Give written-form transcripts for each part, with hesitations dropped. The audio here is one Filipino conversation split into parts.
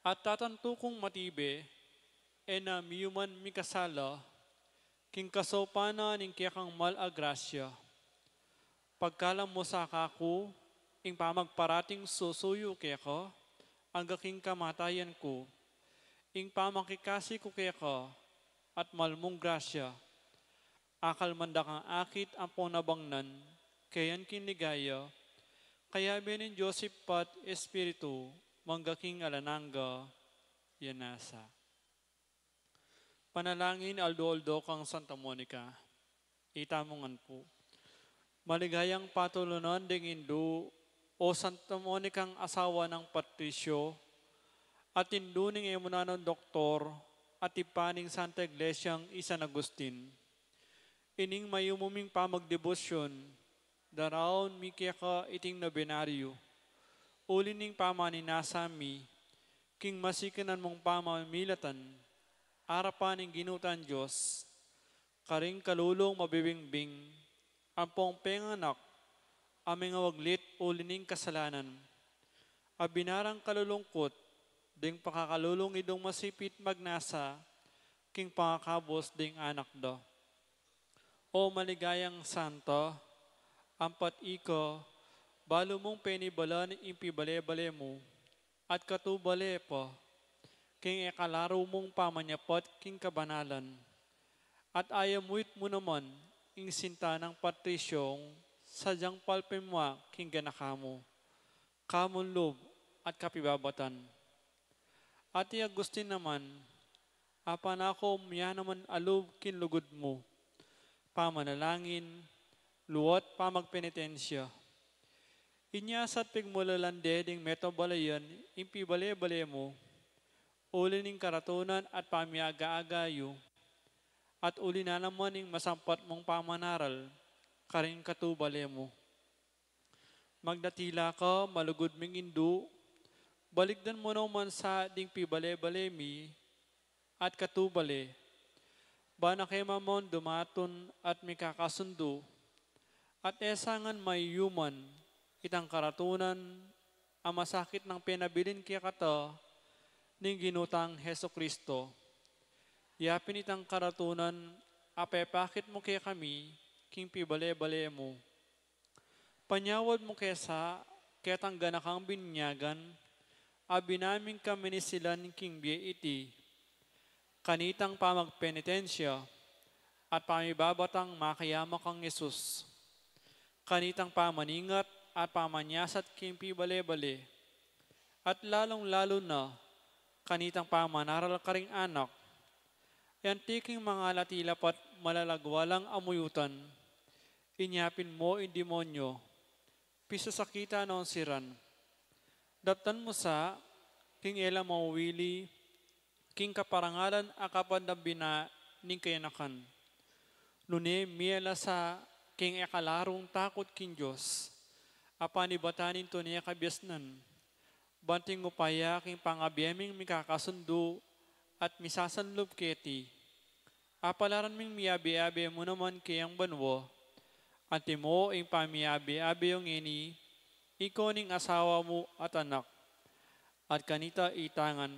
At tatanto kong matibe, na miyuman mi kasala, king kasopana ning kiyakang malagrasya. Pagkalam mo sa ako, ing pamagparating susuyo kaya ko, ang gaking kamatayan ko, ing pamakikasi ko kaya ko, at malmong grasya. Akal manda kang akit ang ponabangnan, kayan kinigaya, kaya benin Joseph pat Espiritu, manggaking alananga, yanasa. Panalangin aldo-aldo kang Santa Monica, itamongan po. Maligayang patulunan ding Indo o Santa Monica ang asawa ng Patricio at Indo ning emunanon doktor at ipaning Santa Iglesyang San Agustin. Ining mayumuming pamagdebosyon, daraon mi kaya ka iting nobinaryo. Ulining pamaninasami, king masikanan mong pamamilatan, arapan ng ginutan Diyos, karing kalulong mabibingbing, ampong penganak, aming awaglit ulining kasalanan. Abinarang kalulungkot, ding pakakalulong idong masipit magnasa, king pangakabos ding anak do. O maligayang santo, ampat iko, balo mong penibalan impibale-bale mo, at katubale po, king ekalaro mong pamanyapot king kabanalan. At ayamuit mo naman, ing sinta ng Patrisyong, sadyang palpemwa king ganakamo, kamon lob at kapibabatan. At Agustin naman, apan ako miya naman alub kinlugod mo, pamanalangin, luwat pamagpenitensya. Inyasat pigmulalande ding metabalayan, impibale-bale mo, uli ning karatunan at pamiaga-agayo, at uli na naman ning masampat mong pamanaral, karing katubale mo. Magdatila ka, malugod ming Indo, baligdan mo naman sa ding pibale-bale mi, at katubale, bana kay mamon dumaton at mikakasundo, at esangan may human, itang karatunan, ang masakit ng pinabilin kaya kata, ning ginutang Heso Kristo. Yapin itang karatunan, apepakit mo kaya kami, king pibale-bale mo. Panyawad mo kesa, ketang ganakang binyagan, abinamin kami ni silan king iti, kanitang pamagpenitensya, at pamibabatang makayama kang Yesus. Kanitang pamaningat at pamanyasat king pibale-bale, at lalong-lalo na, kanitang pamanaral ka ring anak, yan tiking mga latilapat malalagwalang amuyutan, inyapin mo in demonyo, piso sakita noon siran. Daptan mo sa, king ela mawili, king kaparangalan akapandambina ning kayanakan. Lune miela sa, king ekalarong takot king Diyos, apanibatanin to niya kabiasnan, banting upaya king pangabiyeming mikakasundo at misasanlub keti. Apalaran ming miyabi-abi mo naman kayang banwo, at mo ing pamiyabi-abi yung ini, ikaw ning asawa mo at anak, at kanita itangan,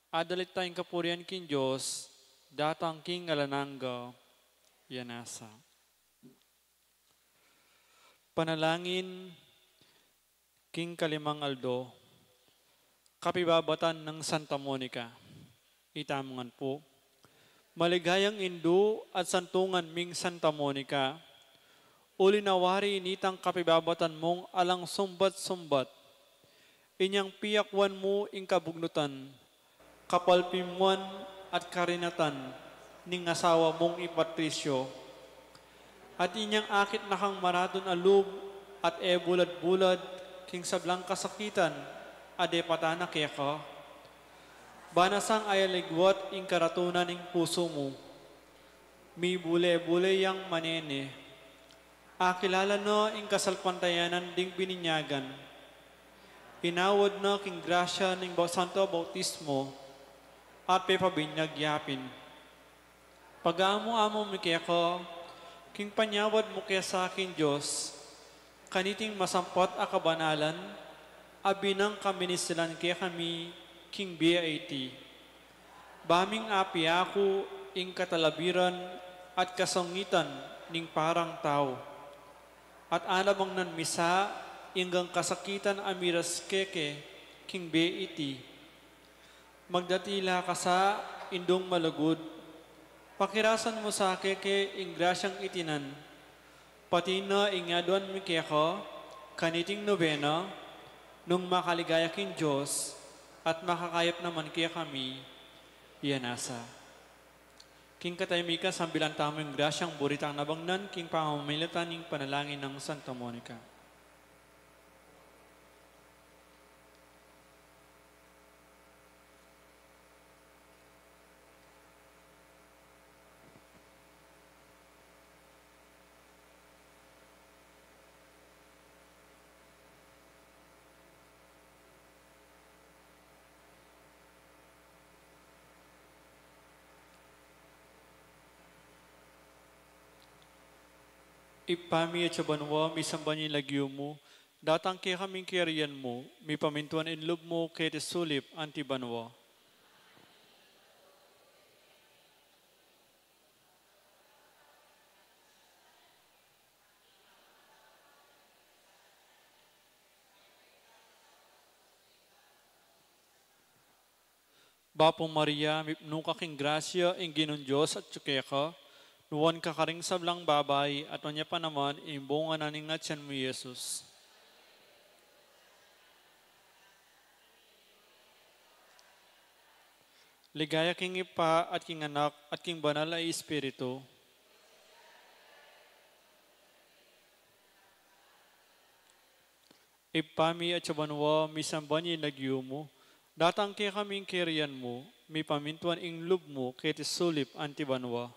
adalit tayong kapurian king Diyos, datang king alananga, yanasa. Panalangin, king kalimang aldo, kapibabatan ng Santa Monica. Itamongan po. Maligayang Indo at santungan ming Santa Monica, uli nawari nitang kapibabatan mong alang sumbat-sumbat. Inyang piyakwan mo ing kabugnutan, kapalpimuan at karinatan, ning asawa mong Patricio. At inyang akit na kang maradon alub at bulad-bulad, king sablang kasakitan, ade patana kaya ka. Banasang ayaligwat ing karatunan ing puso mo. Mi bule-bule yang manene. Akilala no ing kasalpantayanan ding bininyagan. Inawad no king grasya ning Santo Bautismo at pepabinyag yapin. Pag-amo-amo mi kaya ko, king panyawad mo kaya sa akin Diyos, kaniting masampat akabanalan, abinang kami ni silan kaya kami, king BAT. Baming api ako ing katalabiran at kasangitan ning parang tao. At anabang nan misa inggang kasakitan amiras keke king BAT. Magdatila ka sa indong malagod. Pakirasan mo sa keke ing grasyang itinan. Pati na ingaduan mi keko kaniting nobena nung makaligaya king Diyos at makakayap naman kaya kami iyanasa. King kataymikan sambilan tamo yung grasyang buritang nabangnan king pamamilatan ning panalangin ng Santa Monica. Ipami at sa banwa, mi sambanyi lagyo mo, datang kaya kaming kiriyan mo, mi pamintuan inlob mo kaya sulip anti banwa. Bapong Maria, nung kaking grasya, ing ginon Diyos at tsukeka, nuwan ka karing sablang babay, at wanya pa naman, imbunga na ning natyan mo, Jesus. Ligaya king ipa at king anak at king banal ay Espiritu. Ipami at sabanwa, misambanyi lagyo mo, datang kaya kaming kiriyan mo, mi pamintuan ing lub mo, kaya sulip anti banwa.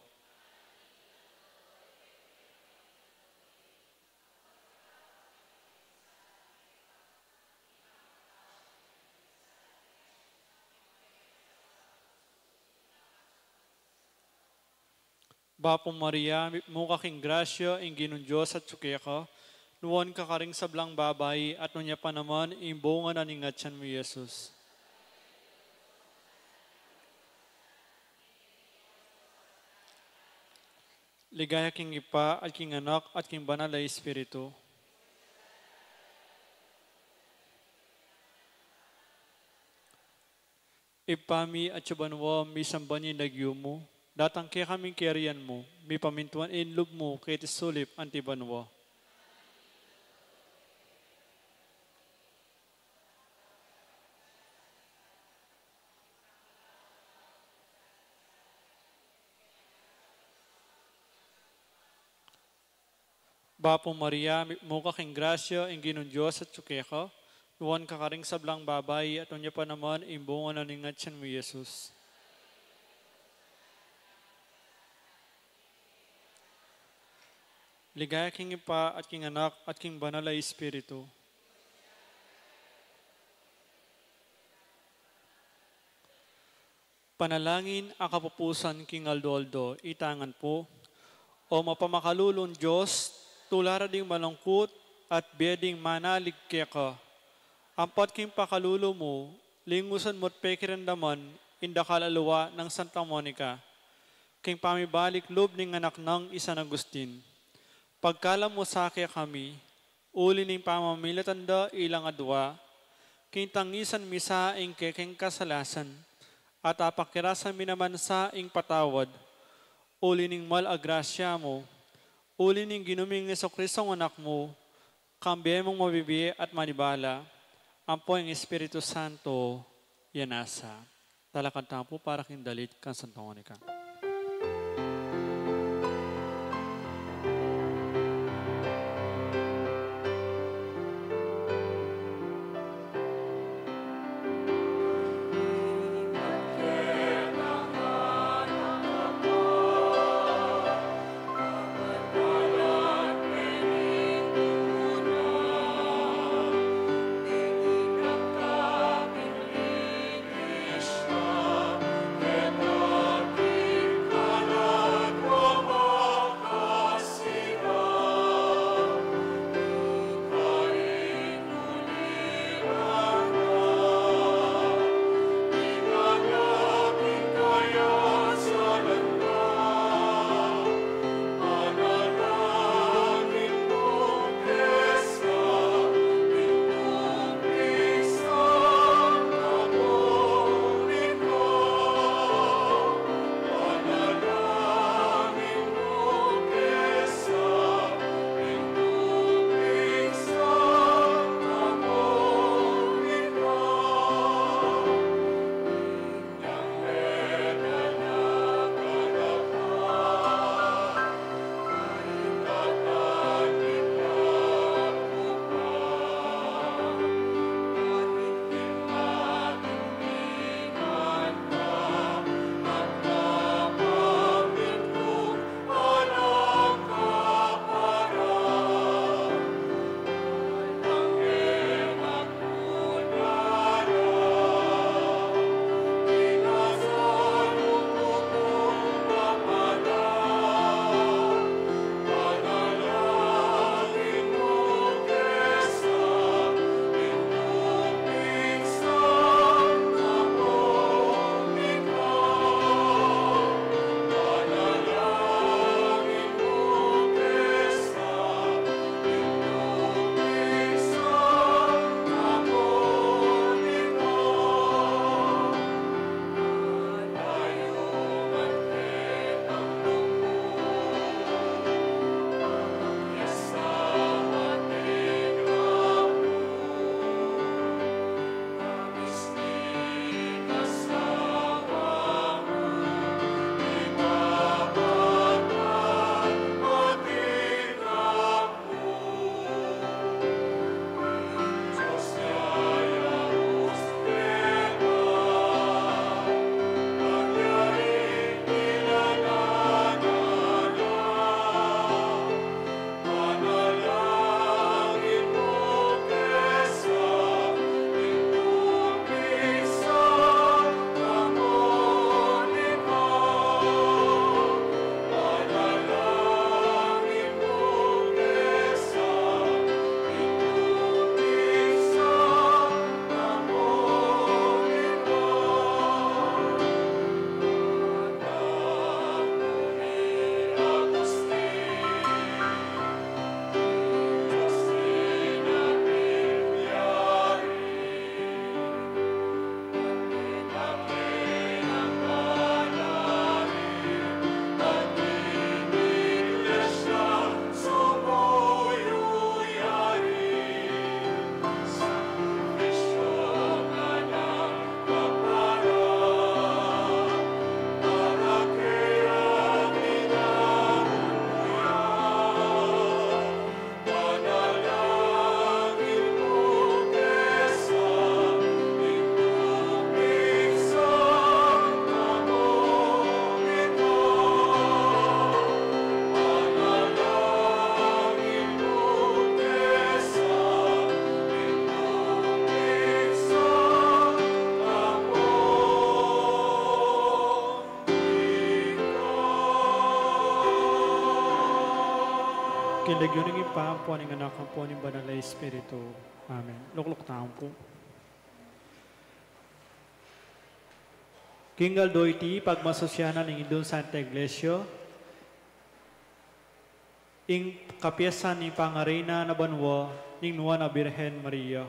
Bapong Maria, mo kaking grasya, ing ginon Diyos at tsukeka, nuwan ka karing sablang babay, at nunya pa naman, imbunga na ningatyan mo, Jesus. Ligaya king ipa, at king anak, at king banal ay Espiritu. Ipami at sabanwa, mi sambanyi lagyo mo, datang kaya kaming kiriyan mo, mi pamintuan inlob mo, kaya sulip anti banwa. Bapong Maria, mo kaking grasya, ing ginon Diyos at tsukeka, nuwan ka karing sablang babay, at nunya pa naman, imbunga na ningatyan mo, Jesus. Ligaya king ipa at king anak at king banal ay Espiritu. Panalangin ang kapupusan king Aldo, itangan po, o mapamakalulon Diyos, tulara ding malungkot at beding manalig kaya ka. Ampat king pakalulo mo, lingusan mo't pekirandaman, indakalaluwa ng Santa Monica, king pamibalik loob ning anak ng San Agustin. Pagkalam mo sa kaya kami, uli ning pamamilatanda ilang adwa, king tangisan misa ing kekeng kasalasan, at apakirasan mi naman sa ing patawad, uli ning malagrasya mo, uli ning ginuming Jesucristo ang anak mo, kambiye mong mabibiye at manibala, ampo ang Espiritu Santo, yanasa. Talakad po para king dalit kan Santa Monica. Sinlagyo ng ipampo ng anak ang po ng Banal na Espiritu. Amen. Lukluk taon po. Kingal do iti pagmasosyanan ng Indon Santa Iglesia, ing kapyesan ni Pangarina na banwa ning nuwa na Birhen Maria.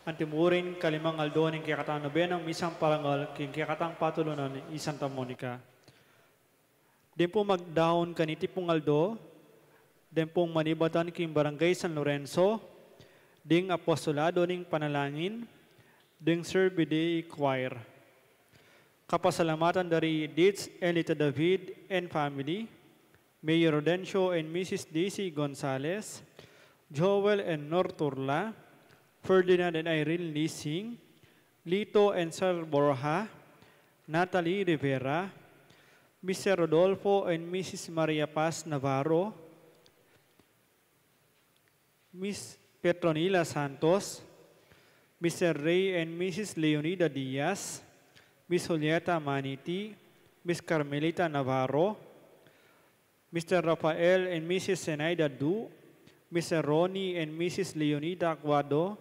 Antimurin kalimang aldo ng kikatang na benang misang parangal king kikatang patulunan ni Santa Monica. Din po magdahon kaniti pong aldo, din pong manibatan king Barangay San Lorenzo, ding apostolado ning panalangin, ding Serve Day Choir. Kapasalamatan dari Dietz Elita David and family, Mayor Rodencio and Mrs. Daisy Gonzalez, Joel and Norturla, Ferdinand and Irene Lising, Lito and Sir Borja, Natalie Rivera, Mr. Rodolfo and Mrs. Maria Paz Navarro, Miss Petronila Santos, Mr. Ray and Mrs. Leonida Diaz, Miss Julieta Maniti, Miss Carmelita Navarro, Mr. Rafael and Mrs. Zenaida Du, Mr. Ronnie and Mrs. Leonida Aguado,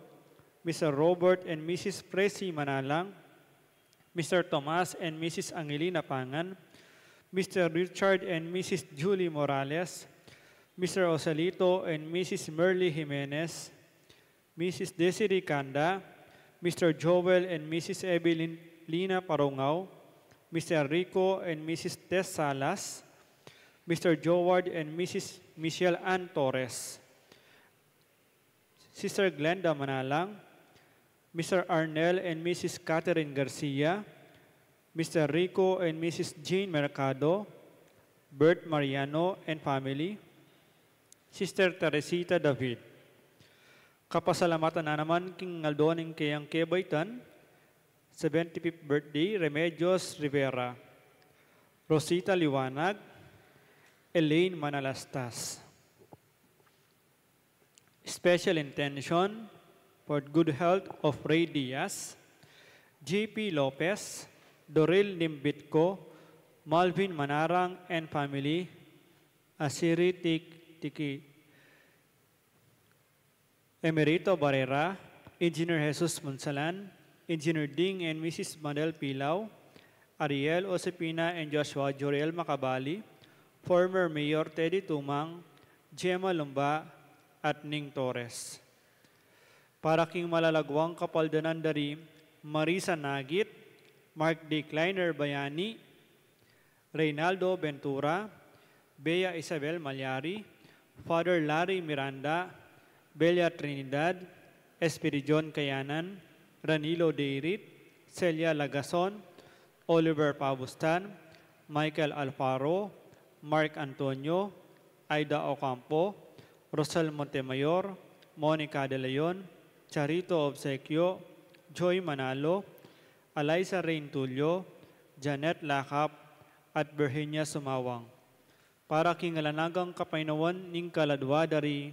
Mr. Robert and Mrs. Presi Manalang, Mr. Tomas and Mrs. Angelina Pangan, Mr. Richard and Mrs. Julie Morales, Mr. Osalito and Mrs. Merly Jimenez, Mrs. Desiree Kanda, Mr. Joel and Mrs. Evelyn Lina Parungaw, Mr. Rico and Mrs. Tess Salas, Mr. Joward and Mrs. Michelle Ann Torres, Sister Glenda Manalang, Mr. Arnel and Mrs. Catherine Garcia, Mr. Rico and Mrs. Jean Mercado, Bert Mariano and family, Sister Teresita David. Kapasalamatan na naman king ngaldoning kayang kebaytan, 75th birthday, Remedios Rivera, Rosita Liwanag, Elaine Manalastas. Special intention for good health of Ray Diaz, JP Lopez, Doril Nimbitco, Malvin Manarang and family, Asiri Tiki, Emerito Barrera, Engineer Jesus Monsalan, Engineer Ding and Mrs. Manel Pilaw, Ariel Osepina and Joshua Joriel Macabali, former Mayor Teddy Tumang, Gemma Lumba, at Ning Torres. Para king malalagwang kapaldanan dari Marisa Nagit, Mark D. Kleiner Bayani, Reynaldo Ventura, Bea Isabel Malyari, Father Larry Miranda, Belia Trinidad, Espiridion Kayanan, Ranilo Deirit, Celia Lagason, Oliver Pabustan, Michael Alfaro, Mark Antonio, Aida Ocampo, Rosal Montemayor, Monica De Leon, Charito Obsequio, Joy Manalo, Eliza Rain Tulio, Janet Lakap, at Virginia Sumawang. Para kingalanagang kapainawan ning kaladwa dari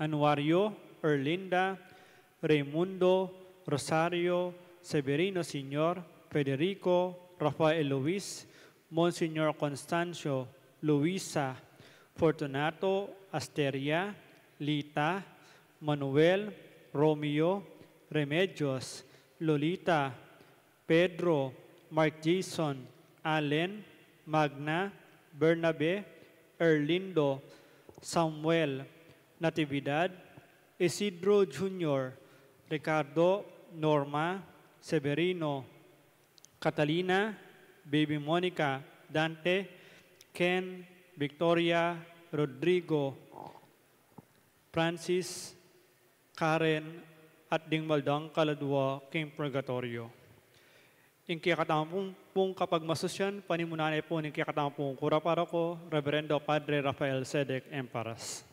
Anuario, Erlinda, Raimundo, Rosario, Severino Sr., Federico, Rafael Luis, Monsignor Constancio, Luisa, Fortunato, Asteria, Lita, Manuel, Romeo, Remedios, Lolita, Pedro, Mark Jason, Allen, Magna, Bernabe, Erlindo, Samuel, Natividad, Isidro Jr., Ricardo, Norma, Severino, Catalina, Baby Monica, Dante, Ken, Victoria, Rodrigo, Francis, Karen, at Dingmaldang Kaladwa, King Purgatorio. Yung kiyakatampong pong kapag masusyan, panimunanay po ng kiyakatampong kuraparoko, Reverendo Padre Rafael Sedek Emparas.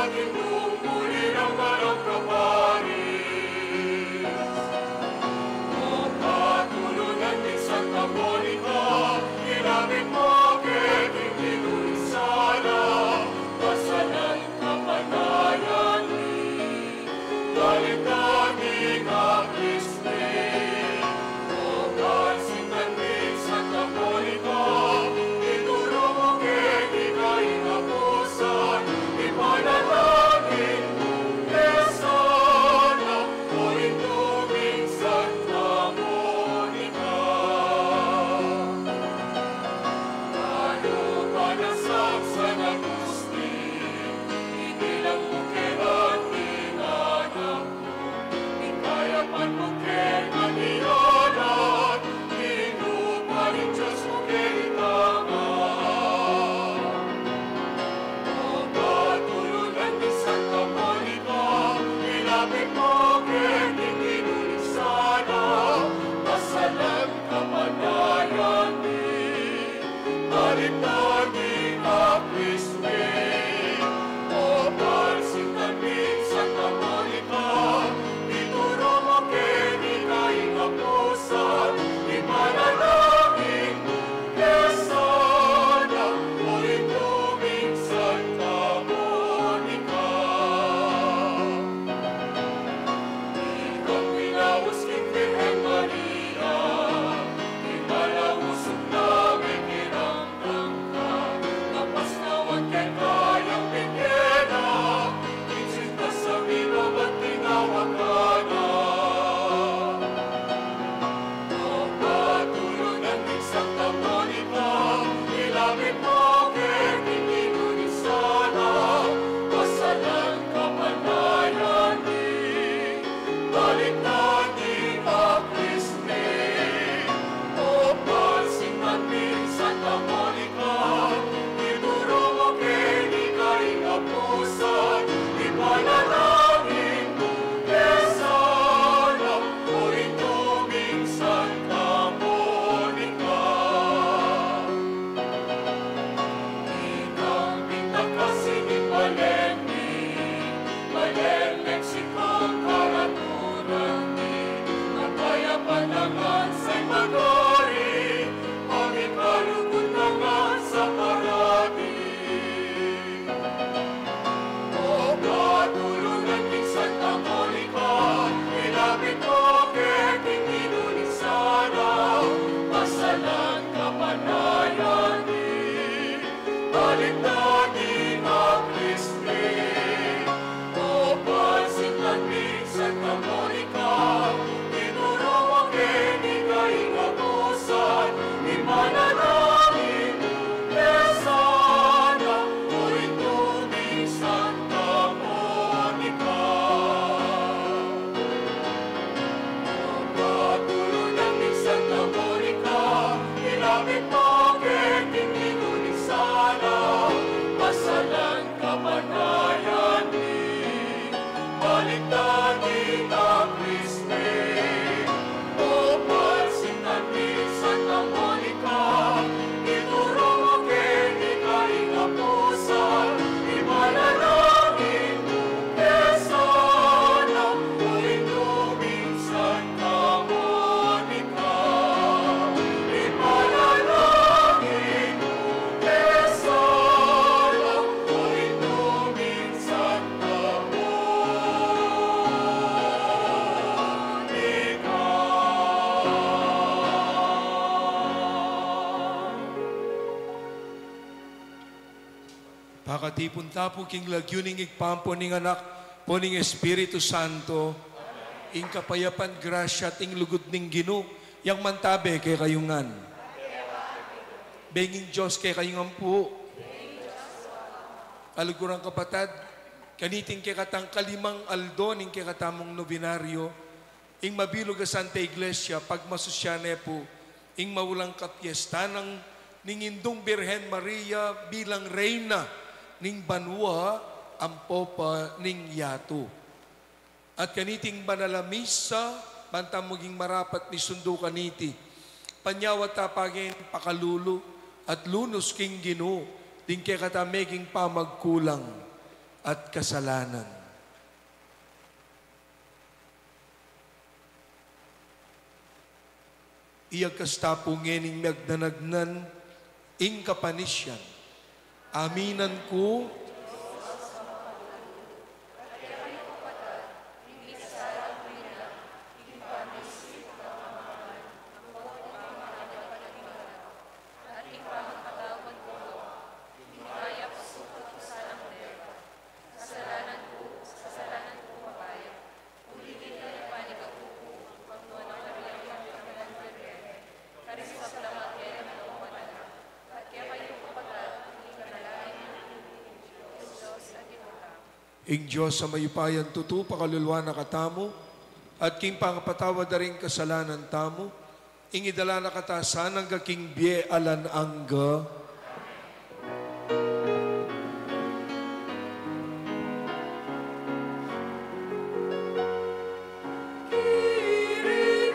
Ating muli ng marang kapal. Pakatipon tapo king lagyuning igpampo ning anak po ning Espiritu Santo. Ing kapayapan grasya at ing lugod ning Ginoo yang mantabe kay kayungan. Benging Diyos kay kayungan po. Kalugurang kapatad, kaniting kay katang kalimang aldo ning kay katamong nobinaryo, ing mabilog a Santa Iglesia pagmasusyane po, ing maulang kapiesta ng ningindong Birhen Maria bilang reyna ning banwa ang popa ning yato. At kaniting banalamisa, bantamuging marapat ni sundo kaniti, panyawat tapagin pakalulu at lunos king Ginoo, ding kay katameging pamagkulang at kasalanan. Iyag kastapo ngening magdanagnan, ing kapanisyan. Aminan ko, ing Diyos sa mayupayan tutu, pakalulwa na katamo, at king pangapatawa da rin kasalanan tamo, ing idala na katasan ang king biye alan angga. Kyrie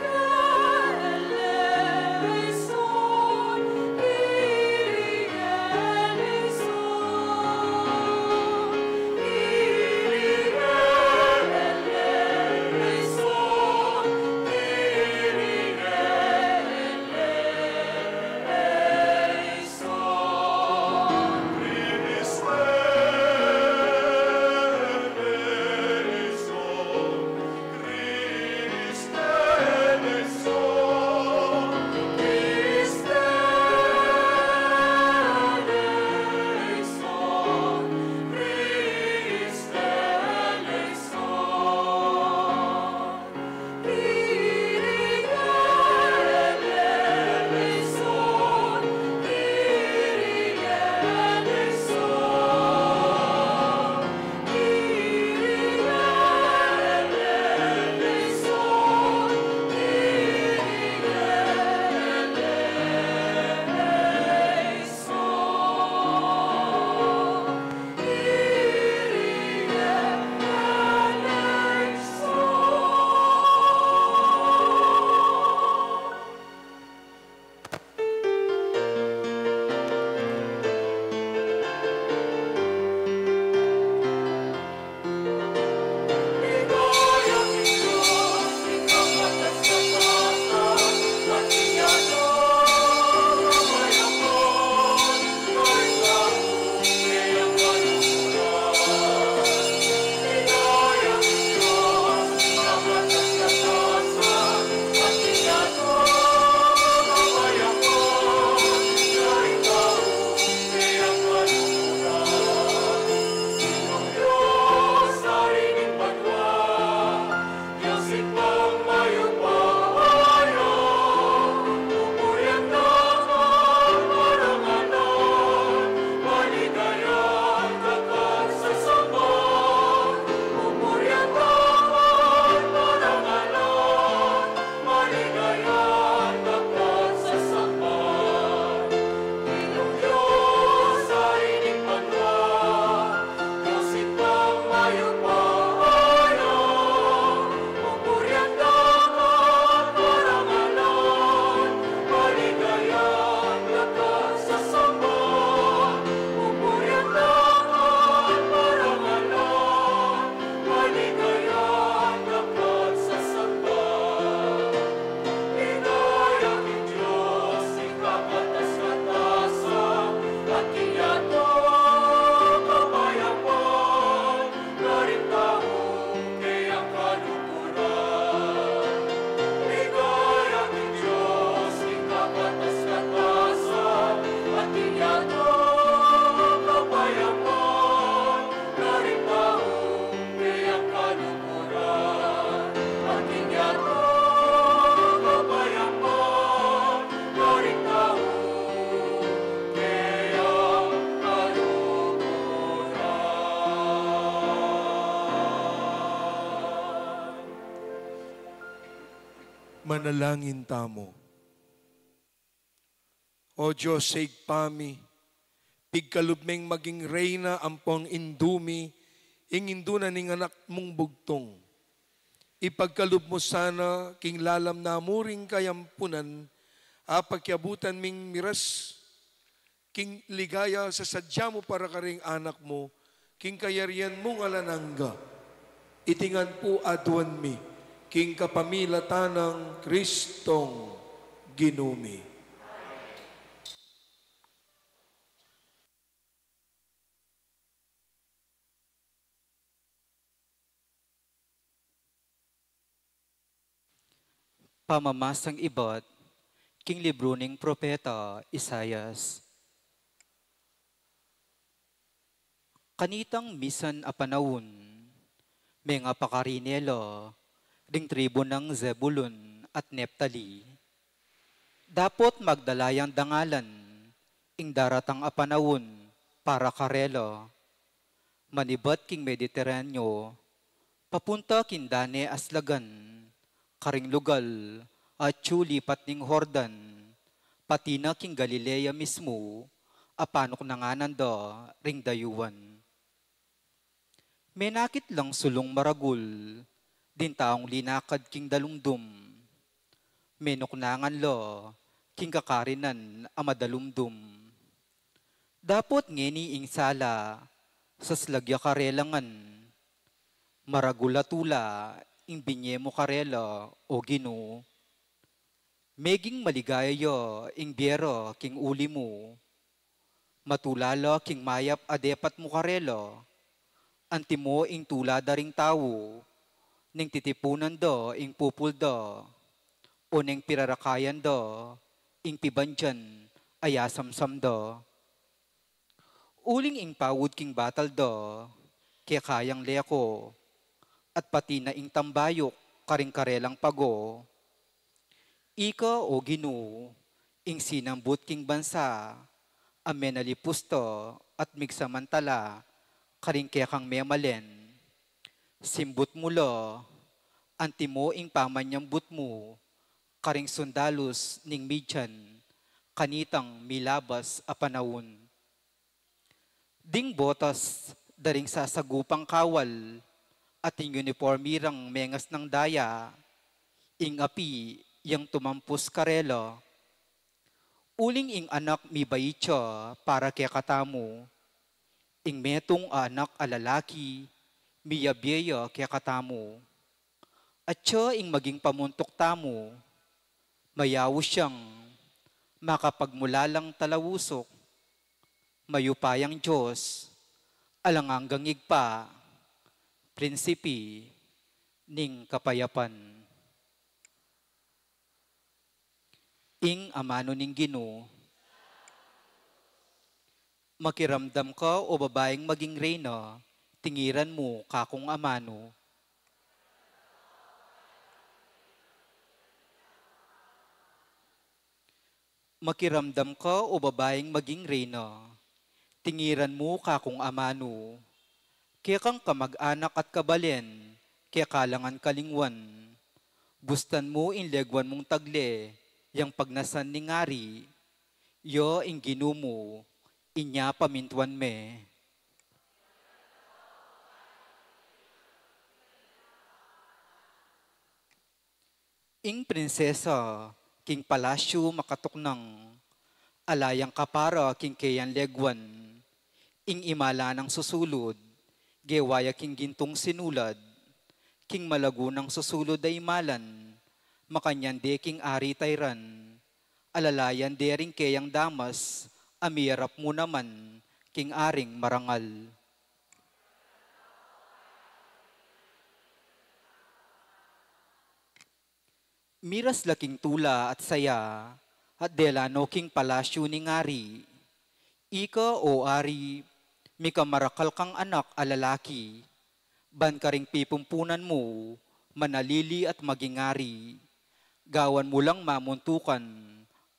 eleison, Kyrie Manalangin tamo. O Diyos, pami, pigkalubmeng maging reyna ampong indumi, inginduna ning anak mong bugtong. Ipagkalub mo sana, king lalam na muring kayampunan, apagyabutan ming miras, king ligaya sa sadya mo para karing anak mo, king kayarian mong alanangga. Itingan po aduan mi, king kapamilatan ng Kristong ginumi. Pamamasang ibat, king libro ning propeta Isayas. Kanitang misan a panahon, may nga pakarinelo, ding tribo ng Zebulun at Neptali. Dapot magdalayang dangalan, ing daratang a panahon, para karelo. Manibat king Mediteraneo, papunta kindane aslagan, karing lugal at lipat ning Hordan, pati na king Galilea mismo, apanok na nga nanda ring dayuan. Menakit lang sulong maragul, din taong linakad king dalumdum. Menoknangan lo, king kakarinan amadalumdum. Dapot ngeni ing sala, sa slagya karelangan, maragula tula, ing binye mo karela o Ginoo. Meging maligaya yo ing biero king uli mo. Matulala king mayap adepat mo karela. Antimo ing tulada ring tawo. Ning titipunan do ing pupulda. O ning pirarakayan do ing pibandyan ayasamsam do. Uling ing pawod king batal do. Kaya kayang leko. At pati na ing tambayok karing karelang pago. Ika o Ginoo, ing sinambut king bansa, amen nalipusto at migsamantala, karing kekang memalen. Simbut mo lo, antimo ing pamanyambut mo, karing sundalus ning midyan, kanitang milabas a panahon. Ding botas, daring sasagupang kawal, at ing uniformirang mengas ng daya, ing api yang tumampus karelo. Uling ing anak mi bayitsa para kaya katamu, ing metong anak alalaki, mi yabyeya kaya katamu. At siya ing maging pamuntok tamo, mayawo siyang makapagmulalang talawusok, mayupayang Diyos, alanganggang igpa, prinsipi ning kapayapan. Ing amano ning Ginoo, makiramdam ka o babaeng maging reyna, tingiran mo kakong amano. Makiramdam ka o babaeng maging reyna, tingiran mo kakong amano. Kaya kang kamag-anak at kabalen, kaya kalangan kalingwan. Bustan mo in legwan mong tagle, yang pagnasan ni ngari, yo ing ginumo, inya pamintuan me. Ing prinsesa, king palasyo makatuknang, alayang kapara king kayan legwan, ing imala ng susulod, gewaya king gintong sinulad, king malagunang susulod ay malan, makanyan de king ari tayran, alalayan de ring kayang damas, amirap mo naman, king aring marangal. Miras laking tula at saya, at delano king palasyo ni ngari. Ika o ari, mikamarakal kang anak alalaki, ban ka ring pipumpunan mo, manalili at magingari. Gawan mo lang mamuntukan,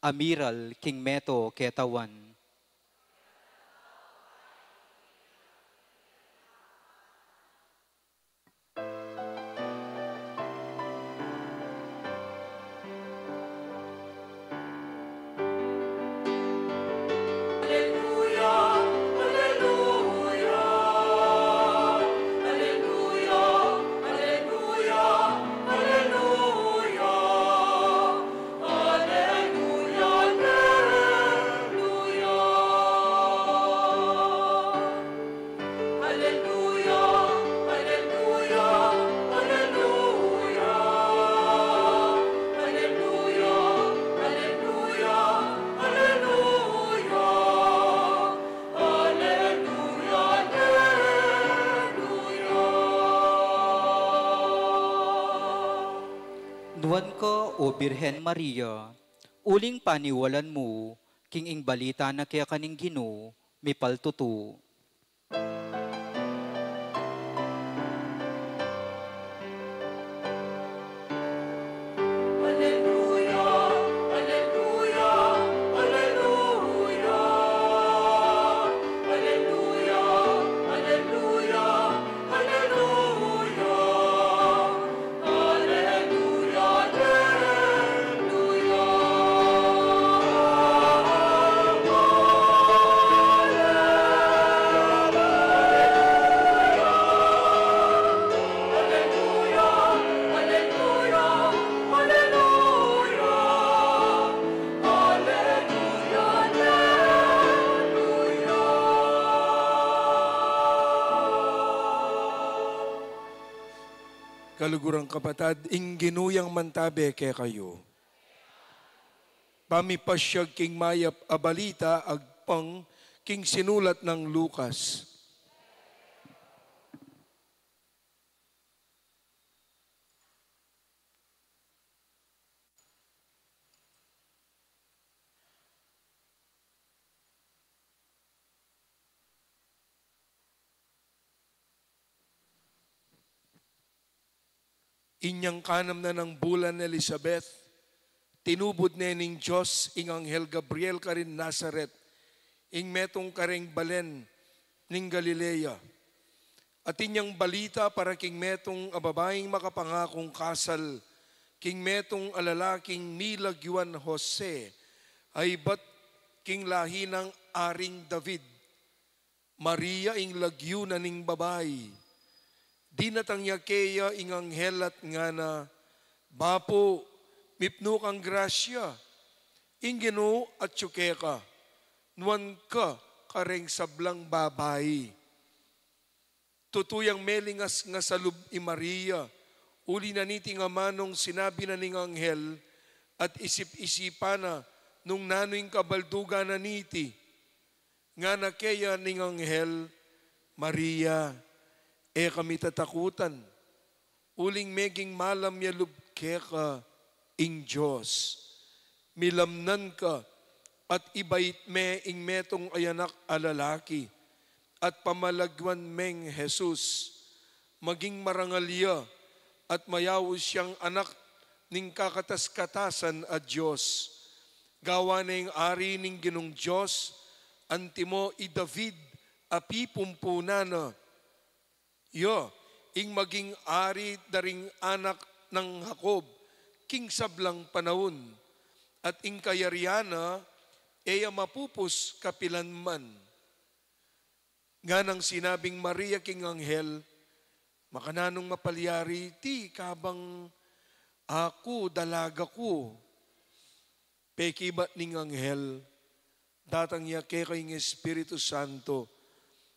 amiral king meto ketawan. O Birhen Maria, uling paniwalan mo, king ing balita na kaya kaning Ginoo, may paltuto. Kalugurang kapatad, ing ginuyang mantabe kay kayo. Pamipasyag king mayap abalita agpang king sinulat ng Lucas. Inyang kanam na ng bulan Elizabeth, tinubod nening Diyos ing Anghel Gabriel karin Nazaret, ing metong kareng balen ning Galilea. At inyang balita para king metong ababaing makapangakong kasal, king metong alalaking milagyuan Jose, ay bat king lahi ng aring David, Maria ing lagyu na ning babay. Di natangya keya ing anghel at nga na, Bapo, mipno kang grasya, ing Ginoo at tsukeka, nuan ka kareng sablang babay. Tutuyang melingas nga salub i Maria, uli na niti nga manong sinabi na ning anghel, at isip-isipa na nung nanoing kabalduga na niti, nga na keya ning anghel, Maria, kami tatakutan, uling meging malam yalub ka ing Diyos. Milamnan ka at ibait me ing metong ayanak alalaki at pamalagwan meng Jesus. Maging marangalya at mayawos siyang anak ning kakatas-katasan a Diyos. Gawa na ing ari ning Ginong Diyos, antimo i David api pumpunana. Ing maging ari daring anak ng Jacob, king sablang panahon, at ing kayariana, eya mapupus kapilanman. Nga nang sinabing Maria king anghel, makananong mapalyari, ti kabang ako, dalaga ko. Pekibat ning anghel, datang niya kay Espiritu Santo,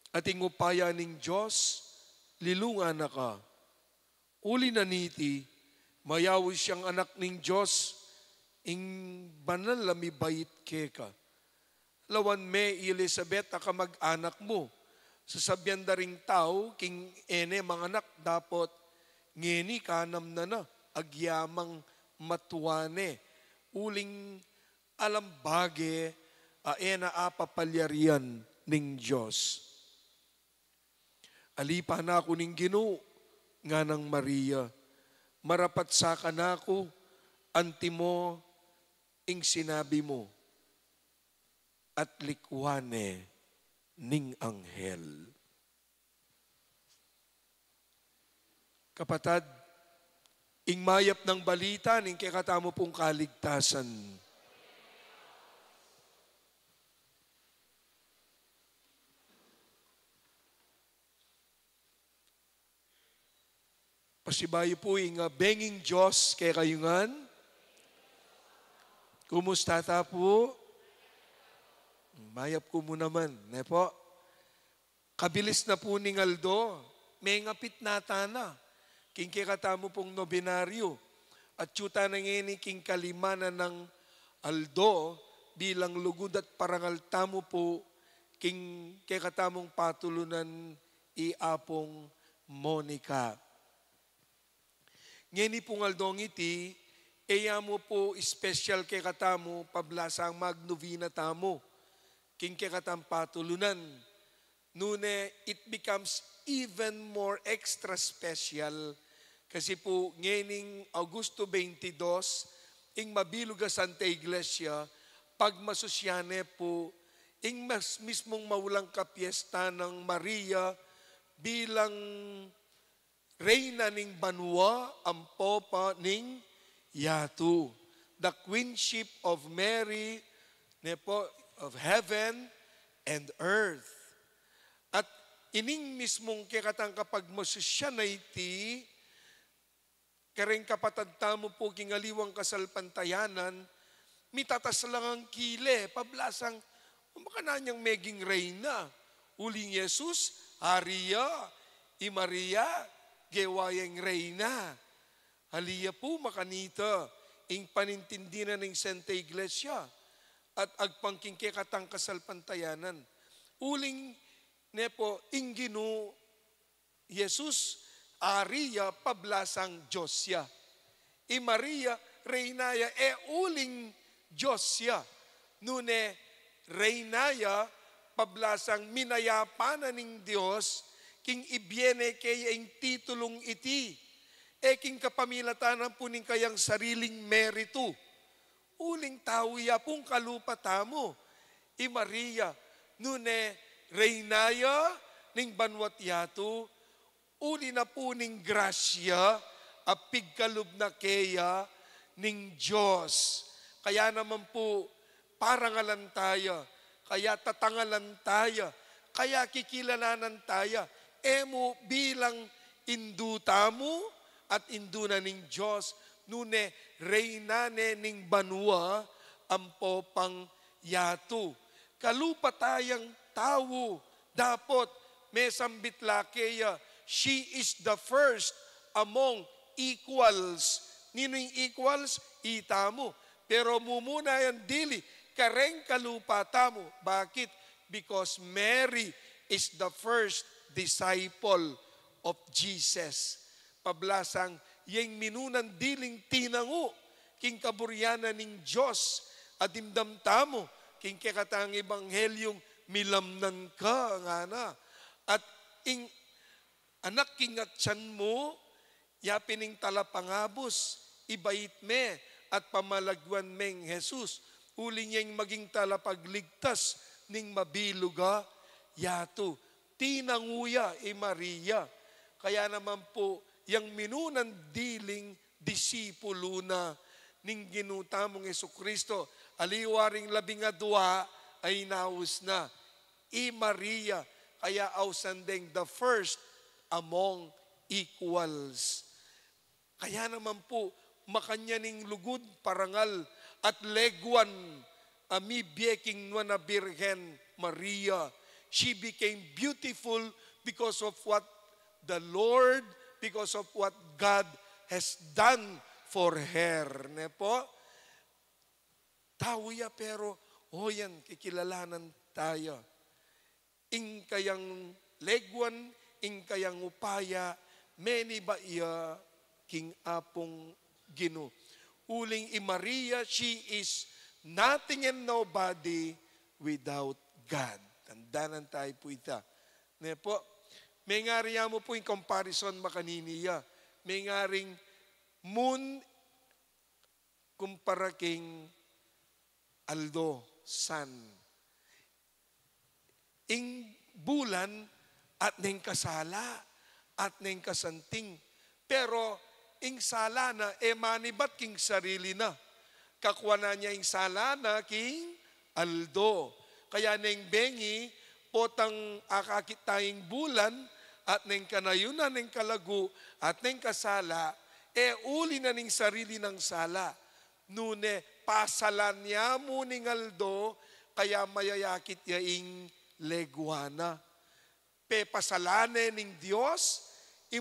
at ing upaya ning Diyos, lilungan na ka. Uli na niti, mayawis siyang anak ning Diyos, ing banal lamibait keka. Lawan me Elizabeth ka mag-anak mo. Sasabyan da ring tao, king ene mga anak, dapat ngeni kanam na agyamang matuwane. Uling alambage, aena apapalyarian ning Diyos. Alipa na ako ning Ginoo, nga ng Maria, marapat sa kanako, antimo, ing sinabi mo, at likwane ning anghel. Kapatad, ing mayap ng balita, ning kikatamo pong kaligtasan. Pasibayo po ing benging Diyos kay kayungan. Kumusta ta po? Mayap ko mo naman. Ne po? Kabilis na po ning Aldo. May ngapit nata na. King kikatamo pong nobinaryo. At tsuta na ngini king kalimanan ng Aldo bilang lugod at parangal tamo po king kikatamong patulunan iapong Monica. Ngeni pong aldong iti, Eya mo po special kay katamo pablasang magnovena tamo. King kay katam patulunan. Nune, it becomes even more extra special kasi po ngening Augusto 22, ing mabiluga Santa Iglesia, pag masusyane po, ing mas mismong maulang kapiesta ng Maria bilang reyna ning banwa, ang popa ning yatu. The queenship of Mary, nepo, of heaven and earth. At ining mismong kikatang kapag masusya na iti, kareng kapatad tamo po kingaliwang kasalpantayanan, mitatas lang ang kile, pablasang, makananyang meging reyna. Uling Jesus, Haria, i Maria, gewayang reyna. Haliya po makanita, ing panintindinan ng Santa Iglesia, at agpangking kikatang kasalpantayanan. Uling nepo, inginu, Jesus, Aria, pablasang Diyosya. I Maria, Reynaya, uling Diyosya. Nune, Reynaya, pablasang minayapanan ng Diyos, king ibyene kaya ing titulong iti. King kapamilatanan po ning kayang sariling merito. Uling tawiya pong kalupatamo. I Maria, nune, Reynaya, ning banwat yato, uli na po ning grasya, apigkalub na keya, ning Diyos. Kaya naman po, parangalan tayo, kaya tatangalan tayo, kaya kikilalanan tayo, emo bilang indutamo at induna ning Diyos, nune reynane ning banwa, ang popang yato. Kalupa tayang tao, dapat may sambitla kaya, she is the first among equals. Nino'y equals? Itamo. Pero mumuna yan dili, kareng kalupa tamo. Bakit? Because Mary is the first disciple of Jesus. Pablasang, yung minunan diling tinango, king kaburyanan ning Diyos, adimdam tamo, king kekatang ebanghelyong milamnan ka, nga na. At ing anak kingat tiyan mo, yapining talapangabos, ibait me, at pamalagwan meng Jesus. Uling yung maging talapagligtas, ning mabiluga, yato. Tinanguya, Maria. Kaya naman po, yung minunan diling disipulo na, ning ginutamong Jesucristo, aliwaring 12 ay naus na. Maria, kaya ausandeng the first among equals. Kaya naman po, makanyaning lugod, parangal, at legwan, ami bieking na Birhen Maria. She became beautiful because of what the Lord, because of what God has done for her. Ne po? Tawiya pero, yan, kikilalanan tayo. Ing kayang legwan, ing kayang upaya, many ba iya king apong Gino. Uling Maria, she is nothing and nobody without God. Tandanan tayo po ita. Ne po, may ngariya mo po yung comparison makaniniya. May ngaring moon kumpara king Aldo, sun. Ing bulan at neng kasala at neng kasanting. Pero ing sala na, manibat king sarili na. Kakuha na niya ing sala na king Aldo. Kaya neng bengi, potang akakit tayong bulan, at neng kanayunan, neng kalagu, at neng kasala, uli na ning sarili ng sala. Nune, pasalan niya mo ning Aldo, kaya mayayakit niya ing legwana. Pasalane ning Diyos,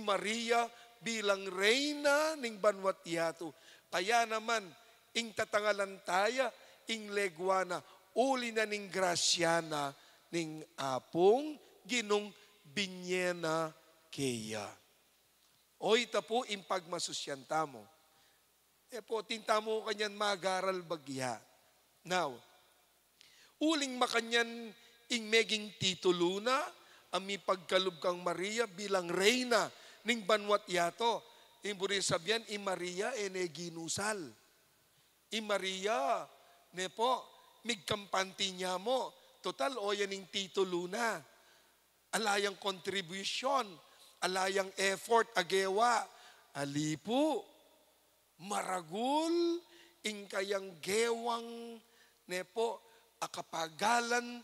Maria bilang reyna ning banwat yato. Kaya naman, ing tatangalan taya, ing legwana, uli na ning grasyana, ning apong ginong binyena keya. O ita po, ing pagmasusyanta mo. po, tinta mo kanyan magaral bagya. Now, uling makanyan ing meging titulo na, ami pagkalub kang Maria bilang reyna ning banwat yato. Imburi sabihan, i Maria ene ginusal. I Maria, ne po, migkampanti niya mo. Total, o yan ing titulo na. Alayang contribution, alayang effort, agewa, alipo, maragul, ing kayang gewang, ne po, akapagalan,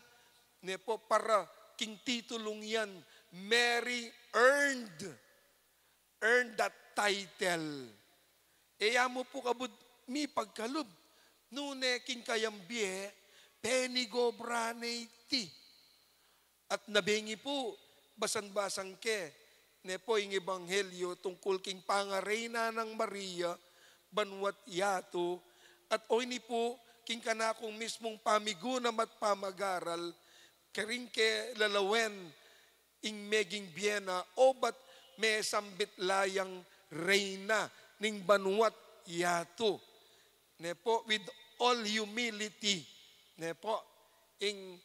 ne po, para king titulong yan, Mary earned that title. Eya mo po kabud, mi pagkalub, nune king kayang biye, penigo braneti. At nabengi po, basan-basang ke, ne po yung ebanghelyo tungkol king pangareyna ng Maria, banwat yato, at o ini po, king kanakong mismong pamigunam at pamagaral, karing ke lalawen, ing meging biyena, o bat may sambit layang reyna, ning banwat yato. Ne po, with all humility, ne po, ing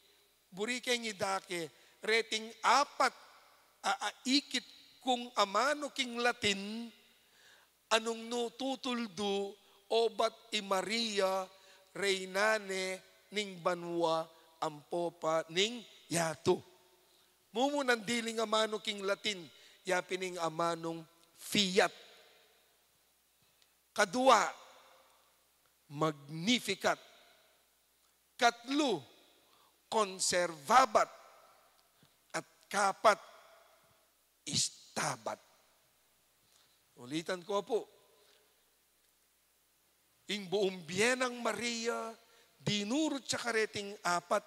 burikeng idake, rating apat, ikit kung amano king Latin, anong no tutuldo, obat i Maria, reynane, ning banwa, ampopa, ning yato. Mumunan diling amano king Latin, yapining amanong fiat. Kadua, magnificat. Katlo, konservabat. At kapat, istabat. Ulitan ko po. Ing buong biyenang Maria, dinurot sa kareting apat,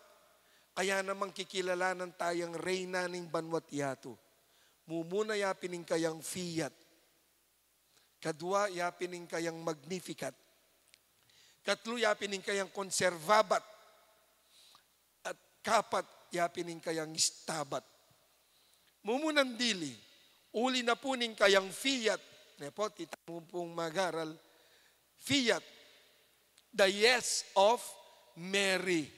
kaya namang kikilalanan tayang reyna ning banwat yato. Mumuna yapining kayang fiat. Kadua, yapining kayang magnificat. Katlo, yapining kayang konservabat. At kapat, yapining kayang istabat. Mumunan dili, uli na po ning kayang fiat. Nepo, tita mo pong magaral. Fiat, the yes of Mary.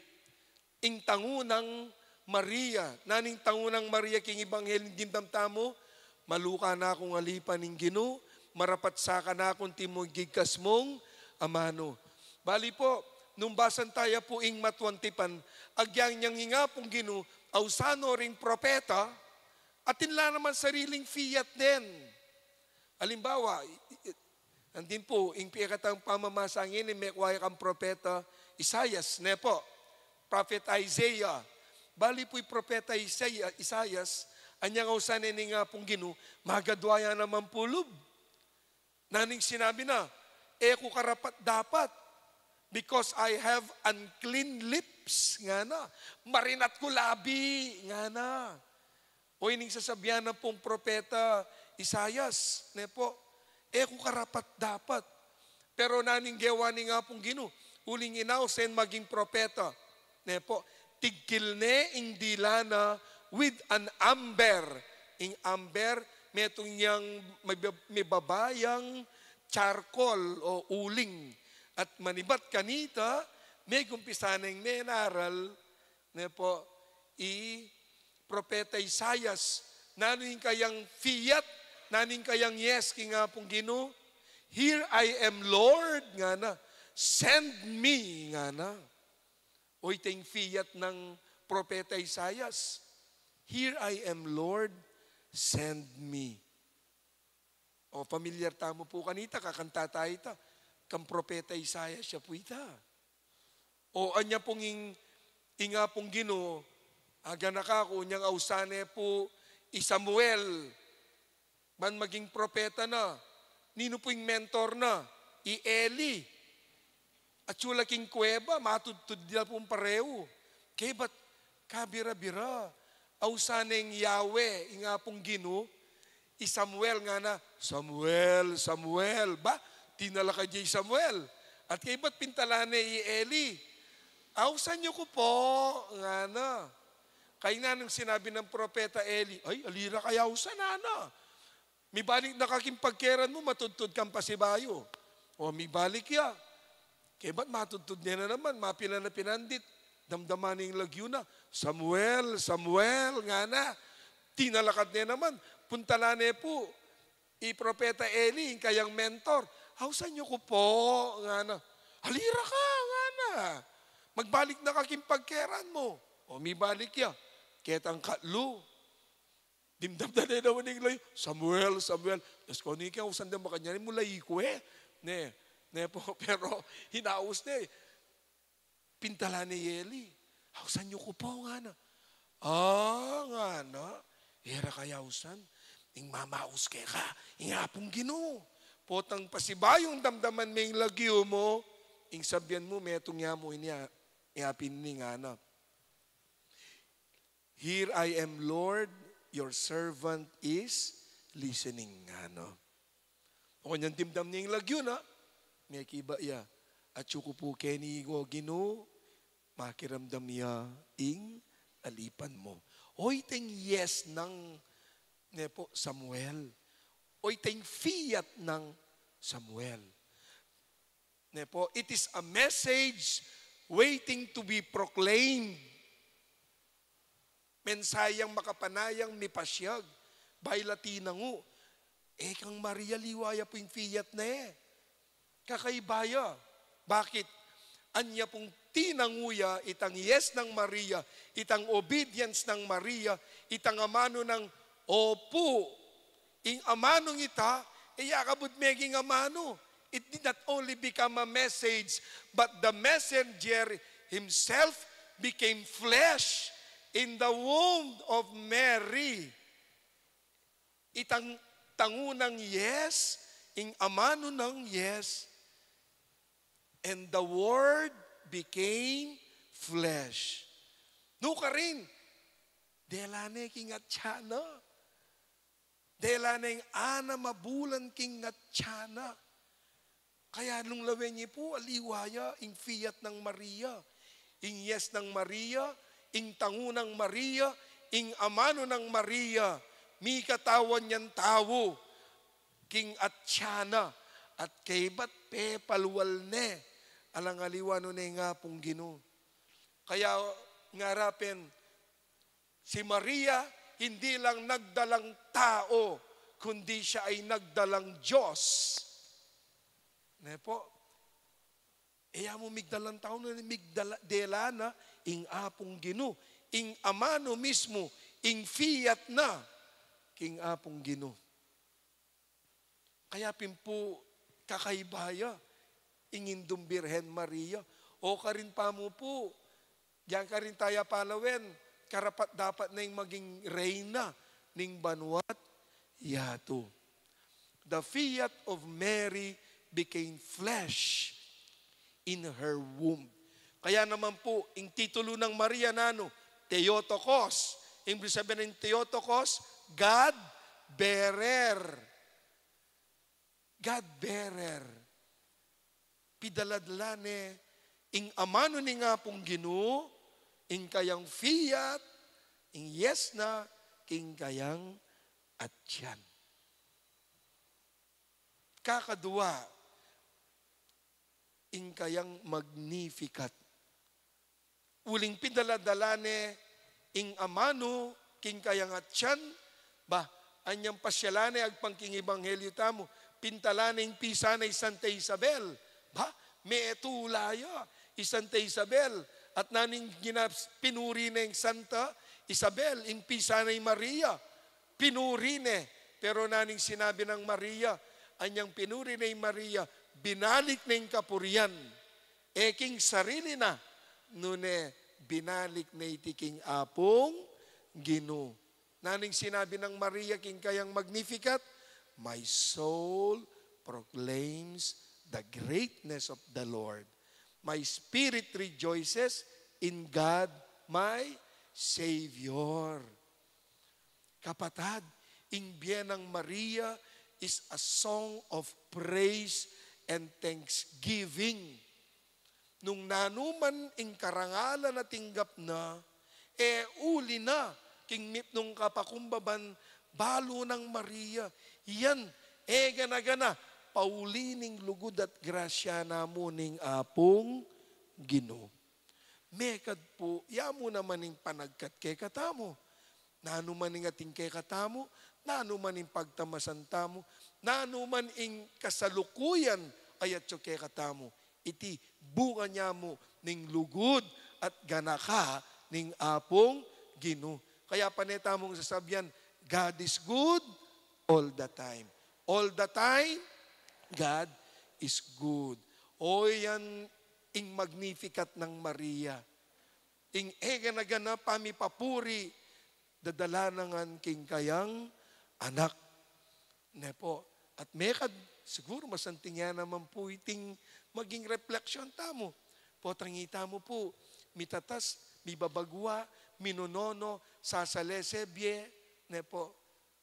Ing tangunang Maria, naning tangunang Maria king ibanghelin gindamtamo, maluka na akong alipan ning Ginoo, marapat sa ka na akong timugigkas mong amano. Bali po, nung basan tayo po ing matwantipan, agyang niyang nga pong Ginoo, ausano ring propeta, atinla naman sariling fiat din. Halimbawa, andin po, ing pikatang pamamasangin ni mekwaya kang propeta Isaias, ne po, Prophet Isaiah. Bali po'y propeta Isaias, anyang ausanin ni nga pong Ginoo, magadwaya naman pulub. Naning sinabi na, ko karapat dapat, because I have unclean lips, nga na. Marinat ko labi, nga na. O ining sasabihan na pong propeta Isaias, ne po, ko karapat dapat. Pero naning gewa ni nga pong Ginoo, uling inausen maging propeta, ne po, tigkil ne ing dilana with an amber. Ing amber, metong niyang may babayang charcoal o uling. At manibat kanita, may gumpisaneng menaral, ne po, propeta Isaias, naning kayang fiat, naning kayang yes, kinga pong Ginoo, here I am Lord, nga na, send me, nga na. O iting fiat ng propeta Isaias, here I am Lord, send me. O familiar tamo po kanita, kakanta tayo ita, kang propeta Isaias siya po ita. O anya pong inga pong Ginoo, aga nakako, niyang ausane po Samuel, man maging propeta na, nino po yung mentor na, Eli. At sula king kuweba, matudtud nila pong pareho. Kaya ba't kabira-bira? Ausaneng Yahweh, inga pong Ginoo, Samuel nga na, Samuel, Samuel, ba? Tinala ka jay Samuel. At kaya ba't pintalane Eli? Ausan niyo ko po, nga na. Kaya nga nang sinabi ng propeta Eli, ay, alira kaya ausan na na. May balik na kaking pagkeran mo, matudtud kang pasibayo. O mi balik ya. Kaya ba't matutod niya na naman, mapila na pinandit, damdaman ng lagyo na, Samuel, Samuel, nga na. Tinalakad niya naman, puntala niya po, i-propeta Eli, yung kayang mentor, hausan niyo ko po, nga na. Halira ka, nga na. Magbalik na kaking pagkeran mo. O mi balik ya. Ketang katlo. Dimdam na rin naman ng layo. Samuel, Samuel. Yes, kung hindi ka usan na makanyanin mo layi ko eh. Ne po, pero hinaus na eh. Pintala ni Eli. Hausan niyo ko po nga na. Nga na. Hira kaya usan. Ing mamaus kaya ka. Ing apong Ginoo. Potang pasibayong damdaman may lagyo mo. Ing sabyan mo, metong niya mo iapin ni nga na. Here I am, Lord, your servant is listening. Ano? O kanyang timdam niyang lagyo na, may kiba ya. At yuko po keni go Ginoo, makiramdam niya ing alipan mo. Oy ting yes ng nepo Samuel. Oy ting fiat ng Samuel. Nepo, it is a message waiting to be proclaimed. Mensayang makapanayang ni pasyag. Bay Latina ngo. Kang Maria liwaya po yung fiat na eh. Kakaibaya. Bakit? Anya pong tinanguya, itang yes ng Maria, itang obedience ng Maria, itang amano ng opo. Ing amanong ita, yakabot meging amano. It did not only become a message, but the messenger himself became flesh in the womb of Mary. Itang tangunang yes, ing amano ng yes, and the Word became flesh. Nuka rin, delane king at tiyana. Delane ana mabulan king at tiyana. Kaya nung lawen niyo po, aliwaya, ing fiat ng Maria, ing yes ng Maria, ing tangunang Maria, ing amano ng Maria, mi katawan niyan tawo, king at tiyana, at kay ba't pe palwal ne, alang aliwano na nga pong Ginoo. Kaya ngarapin, si Maria, hindi lang nagdalang tao, kundi siya ay nagdalang Diyos. Ne po, mo migdalang tao na migdala na, ing apong Ginoo, ing amano mismo, ing fiat na, king apong Ginoo. Kaya pimpo kakaibaya, ingindong Birhen Maria, o karin pa mo po, diyan ka rin tayo palawen, karapat dapat na yung maging reyna ning banwat yato. The fiat of Mary became flesh in her womb. Kaya naman po, yung titulo ng Maria nano, Theotokos. Ibig sabihin ng Theotokos, God bearer. God bearer. Pidaladlane, ing amano ni nga pong Ginoo, ing kayang fiat, ing yes na, king kayang atyan. Kakadua, ing kayang magnificat. Uling pidaladalane, ing amano, king kayang atyan, anyang pasyalane, agpangking ebanghelyo tamo, pintalane ing pisanay Santa Isabel, may etulaya, Santa Isabel, at naning pinuri na yung Santa Isabel, ing pisanay Maria, pinuri na, pero naning sinabi ng Maria, anyang pinuri na yung Maria, binalik na yung kapurian. King sarili na, nune binalik na itiking apong Ginoo. Naning sinabi ng Maria, king kayang Magnificat, my soul proclaims the greatness of the Lord. My spirit rejoices in God, my Savior. Kapatad, ing biyen ng Maria is a song of praise and thanksgiving. Nung nanuman ing karangalan na tinggap na, uli na, king nung kapakumbaban, balo ng Maria. Yan, gana-gana, paulining lugod at grasya namo ning apong Ginoo. Mekad po, yamo naman ning panagkat kay katamo. Nano man ing ating kay katamo, nano man ing pagtamasan tamo, nano man ing kasalukuyan ayat so kay katamo. Iti bunga niya mo ning lugod at ganaka ning apong Ginoo. Kaya paneta mong sasabihan, God is good all the time. All the time, God is good. O yan ing magnificat ng Maria. Ing ega-nagana pamipapuri, dadalanangan king kayang anak. Ne po. At mekad, siguro masantingyan naman po iting maging refleksyon tamo. Potangita mo po, mitatas, mibabagwa, minunono, sasalesebye, ne po.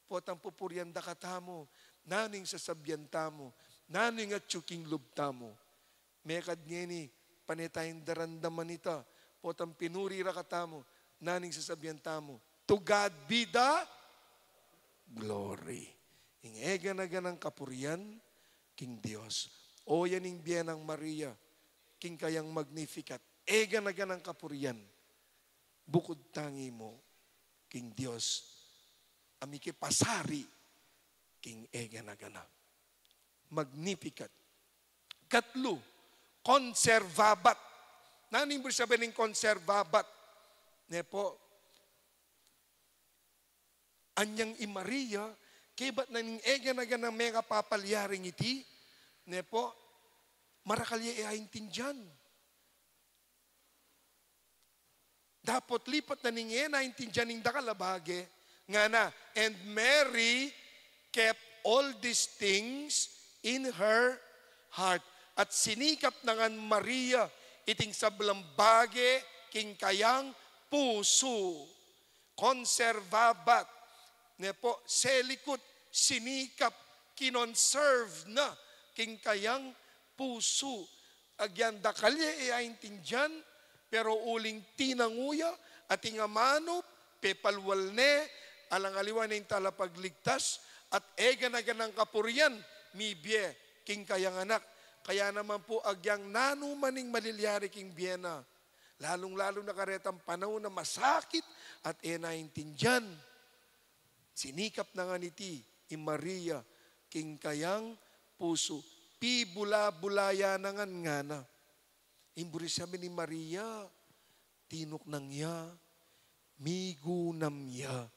Potang pupuryanda ka tamo, naning sasabyan tamo, naning at tsuking lubtamo. Mekad ngeni, panetayang darandaman ito, potang pinuri ra katamo, naning sasabyan tamo. To God be the glory. Ing ega-naganang kapurian, King Dios. O yaning biyanang Maria, King kayang magnificat. Ega-naganang kapurian, bukod tangi mo, King Dios. Amiki pasari, King ega-nagana. Magnificat. Katlo, konservabat. Naning mo sabihin ng konservabat? Ne po, anyang Maria, kibat na ning ega-naga ng mega papalyaring iti, ne po, marakalya iaintindihan. Dapat lipat na ning iaintindihan ning dakalabage, nga na, and Mary kept all these things in her heart. At sinikap nangan Maria, iting sablambage, king kayang puso. Konservabat. Ne po, selikot, sinikap, kinonserve na, king kayang puso. Agyan dakalye iaintindihan, pero uling tinanguya, at ingamanop, pepalwalne, alangaliwan ng talapagligtas, at ega-naganang kapurian, mibye, king kayang anak. Kaya naman po agyang nanumaning malilyari king biyena. Lalong-lalo na karetang panahon na masakit at naintindihan. Sinikap na nga niti, Maria, king kayang puso. Pibula-bulaya na nga na. Imburi sabi ni Maria, tinok nang ya, migunam ya.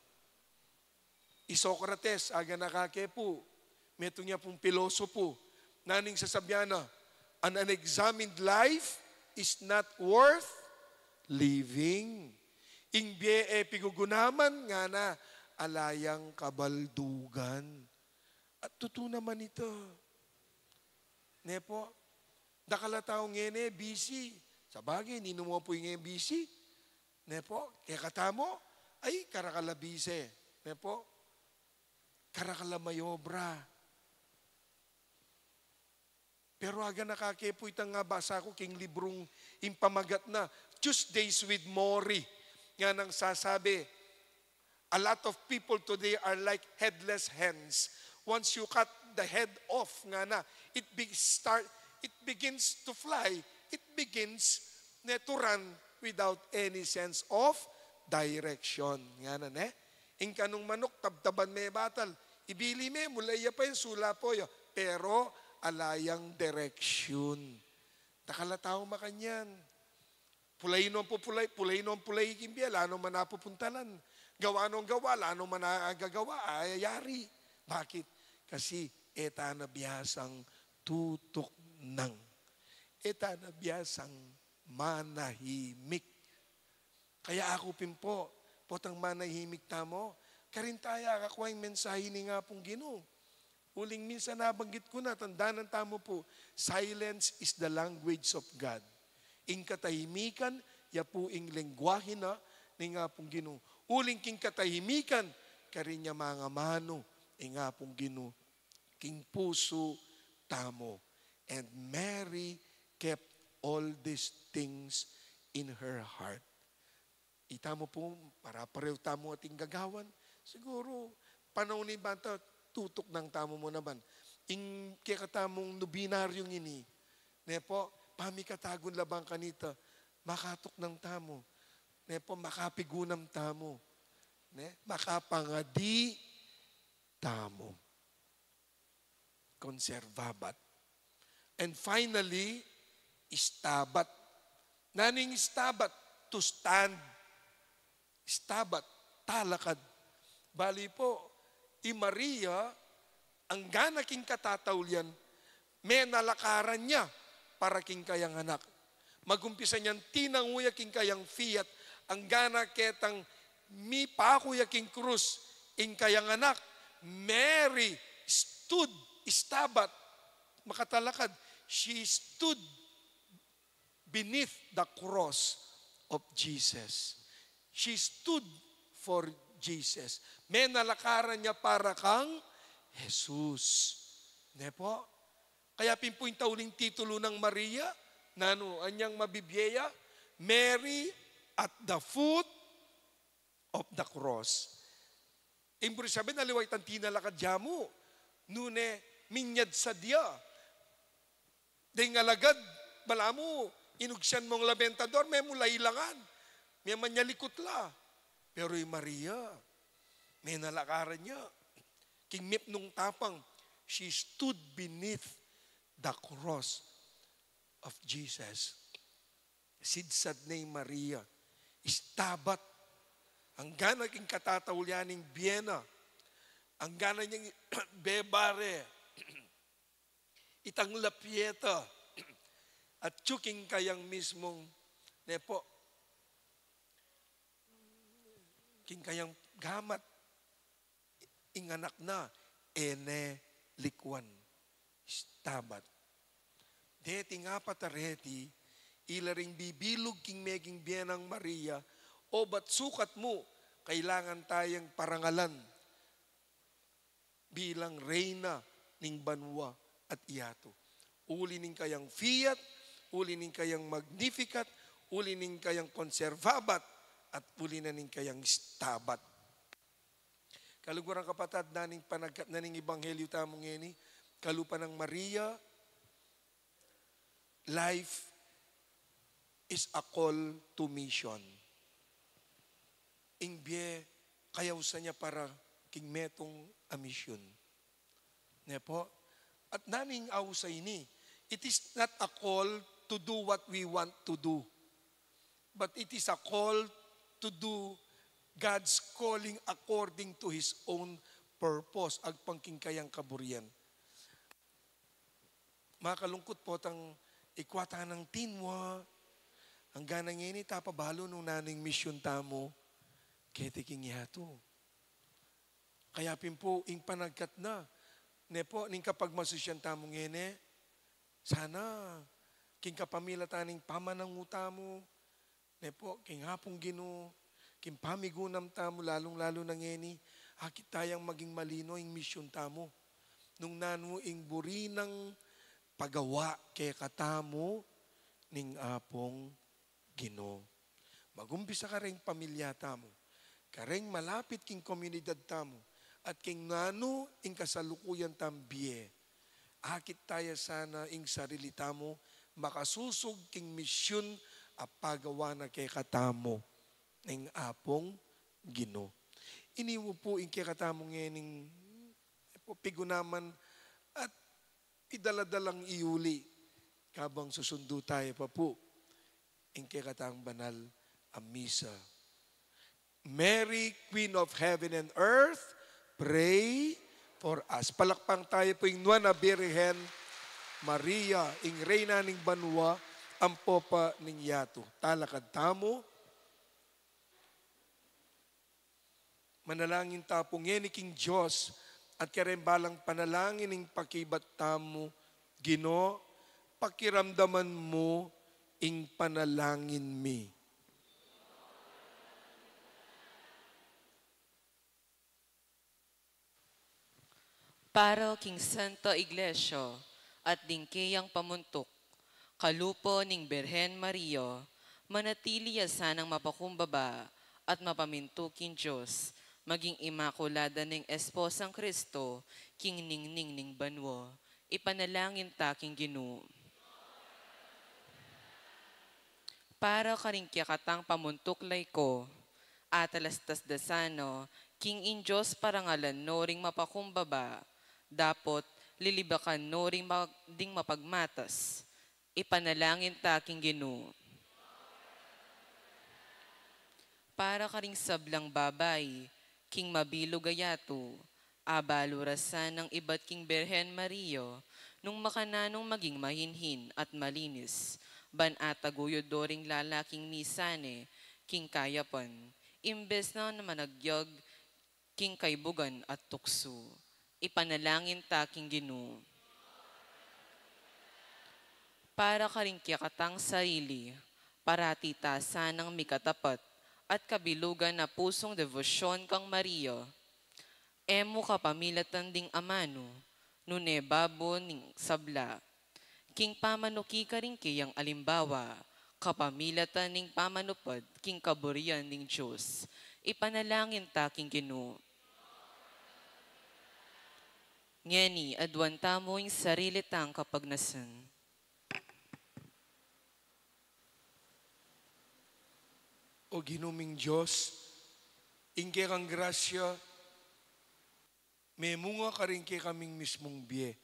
Isocrates, aga nakakepo, meto niya pong pilosopo, naning sasabyana, an unexamined life is not worth living. Ingbye pigugunaman nga na alayang kabaldugan. At totoo naman ito. Ne po, dakalataw ngene, busy. Sa bagay, nino mo po yung busy. Ne po, kaya katamo, ay karakalabise. Ne po, karakalamayobra. Pero aga nakakepo itang nga basa ko king librong impamagat na Tuesdays with Maury. Nga nang sasabi, a lot of people today are like headless hens. Once you cut the head off, nga na, it begins to fly. It begins to run without any sense of direction. Nga na, ne? Ing kanong manok, tabtaban may batal. Ibili me, mulaya pa yung sula po yo. Pero, alayang direksyon. Takalataw makanyan. Pulay non po pulay kimbiya, lano man napupuntalan. Gawa nung gawa, lano man nagagawa, ayayari. Bakit? Kasi eta na biyasang tutok nang. Eta na biyasang manahimik. Kaya ako pimpo, potang manahimik tamo, karintaya kakuha yung mensahe ni nga pong Ginoo. Uling minsan nabanggit ko na, tandaan tamo po, silence is the language of God. Ing katahimikan, ya po ing lengguwahe na, ni nga pong Ginoo. Uling king katahimikan, karinya mga mano, nga pong Ginoo. King puso tamo. And Mary kept all these things in her heart. Itamo po, para pareho tamo ating gagawan. Siguro, panahon ni bata, tutok ng tamo mo naman. ing kikatamong nobinaryong ini. Ne po, pamikatagon labang kanita, makatok ng tamo. Ne po, makapigunam tamo. Ne, makapangadi tamo. Konservabat. And finally, istabat. Naning istabat, to stand. Istabat, talakad. Bali po, Maria, ang gana king katataulian, may nalakaran niya para king kayang anak. Magumpisa niyan, tinanguya king kayang fiat, ang gana ketang mi pakuya king krus, ing kayang anak. Mary stood, istabat, makatalakad. She stood beneath the cross of Jesus. She stood for Jesus. May nalakaran niya para kang Jesus. Ne po? Kaya pimpuin tauling titulo ng Maria, nano, anyang mabibiyeya, Mary at the foot of the cross. Imburi sabi, naliway tan tinalakad jamu. Nune, minyad sa dia. Dahil ngalagad, bala mo, inugsyan mong labentador, may mulay ilangan. May manyalikot la. Pero yung Maria, may nalakaran niya. Kingmip nung tapang, she stood beneath the cross of Jesus. Sidsad na yung Maria. Istabat. Ang gana king katatawulyaning Biena. Ang gana niyang bebare. Itang lapieta. At tsuking kayang mismong nepo. King kayang gamat. Inganak na. Ene likwan. Istabat. Deti nga patareti. Ilaring bibilog king meging bienang Maria. O ba't sukat mo? Kailangan tayong parangalan. Bilang reyna ning banwa at iyato. Uli ning kayang fiat, uli ning kayang magnificat, uli ning kayang konservabat, at uli na ning kayang stabat. Kalugurang kapatad naning panagkat naning ebanghelyo tamong ngeni, kalupa ng Maria, life is a call to mission. Ingbye, kayaw sa niya para king metong a mission. Ne po? At naning aw sa ini, it is not a call to do what we want to do. But it is a call to do God's calling according to His own purpose. Agpangking kayang kaburian. Makalungkot po tang ikwata ng tinwa. Ang ganang ini tapabalo nung naning mission tamo. Ketiking yato. Kaya po, ing panagkat na. Ne po, ning kapag masusyan tamong ngene, sana, king kapamila taning pamananguta mo, ne po, king hapong gino, king pamigunam tamo, lalong-lalo na ngeni, hakit tayang maging malino ing misyon tamo. Nung nanu ing burinang pagawa kay katamo, ning apong gino. Magumpisa ka rin pamilya tamo. Kareng malapit king komunidad tamo at king ngano ing kasalukuyan tambie. Akit tayo sana ing sarili tamo makasusog king misyon a pagawa na kay katamo ning apong Ginoo. Iniwo po ing kay katamo ngening pigunaman at idaladalang iuli kabang susundo tayo pa po ing kay katang banal a misa. Mary, Queen of Heaven and Earth, pray for us. Palakpang tayo po yung Nuana Birhen Maria, ing Reyna ning Banwa, ang popa ning Yato. Talakad tamo. Manalangin tapong ngeni king Diyos at karembalang panalangin ning pakibat tamo, Ginoo, pakiramdaman mo ing panalangin mi. Para king Santo Iglesia at dingkayang pamuntok, kalupo ning Birhen Maria, manatili sanang mapakumbaba at mapamintukin Diyos, maging imakulada ng esposang Kristo, king ningning ning banwo, ipanalangin taking Ginoo. Para karingkya katang pamuntuklay ko, atalastas dasano, king in Diyos parangalan no ring mapakumbaba, dapot lilibakan no ring ding mapagmatas, ipanalangin taking Ginoo. Para karing sablang babay, king mabilo gayato, abalurasan ng iba't king Berhen Mario, nung makananong maging mahinhin at malinis, ban ataguyod doring lalaking misane, king kayapan, imbes na managyag, king kaibugan at tukso, ipanalangin taking Ginoo. Para karingkya katang sarili, parati tasa ng mikatapat, at kabilugan na pusong devosyon kang Maria. Emo kapamilatan ding amano, nune babo ning sabla. King pamanuki ka rin kayang alimbawa, kapamilatan ning pamanupad, king kaburian ning Diyos. Ipanalangin taking Ginoo. Ngeni, adwanta mo yung sarili tang kapag nasan. O ginuming Diyos, ingke kang grasya, may munga ka rin kay kaming mismong biye.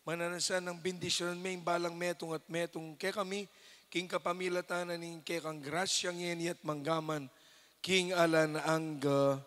Mananasan ng bendisyon may balang metong at metong kay kami, king kapamilatanan ng kay kang grasya ngeni at manggaman, king alan angga.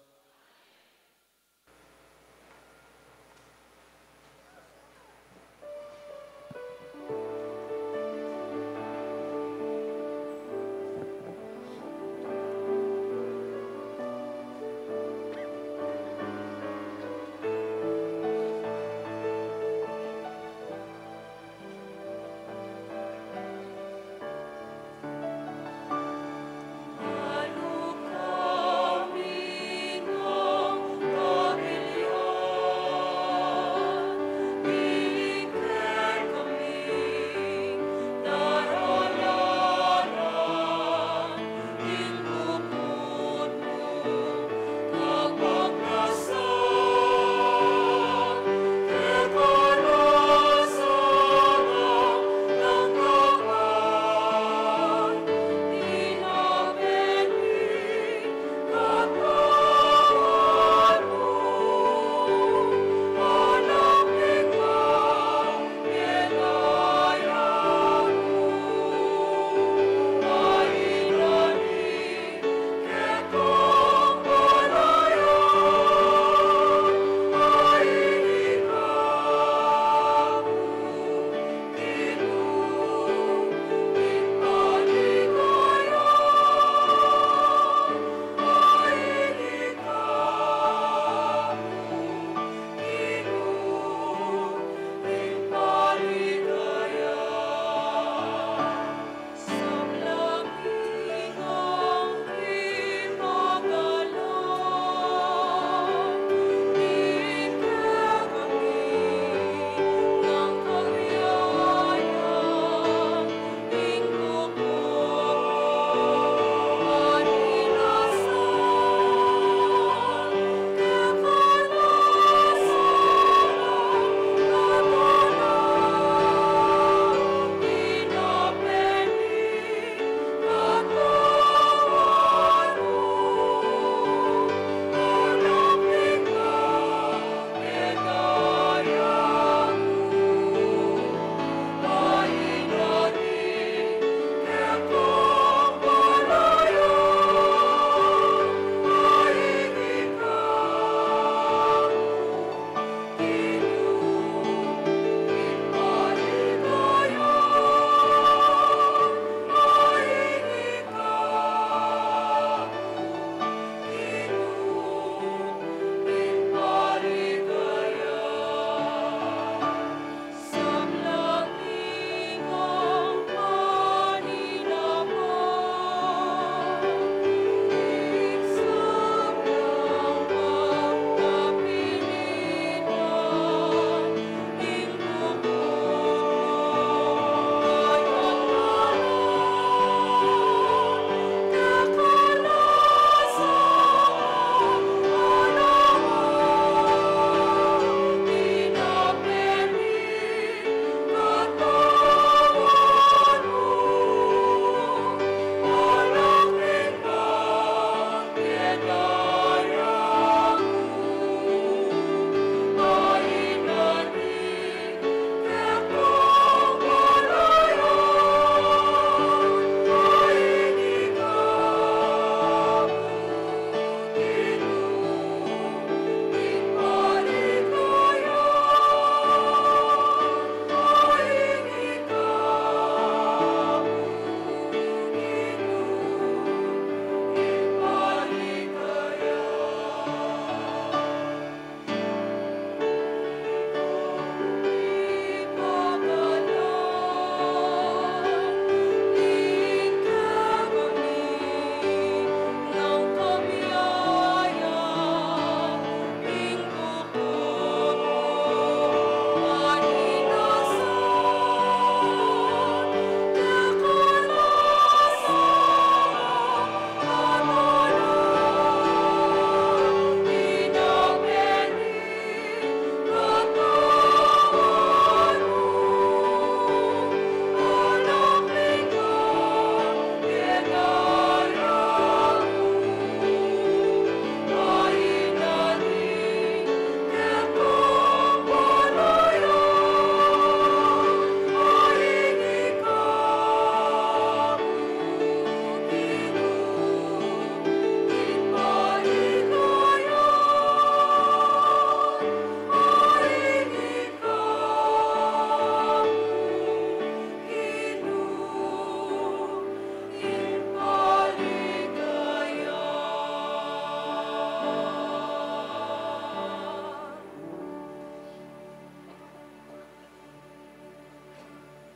Ano kami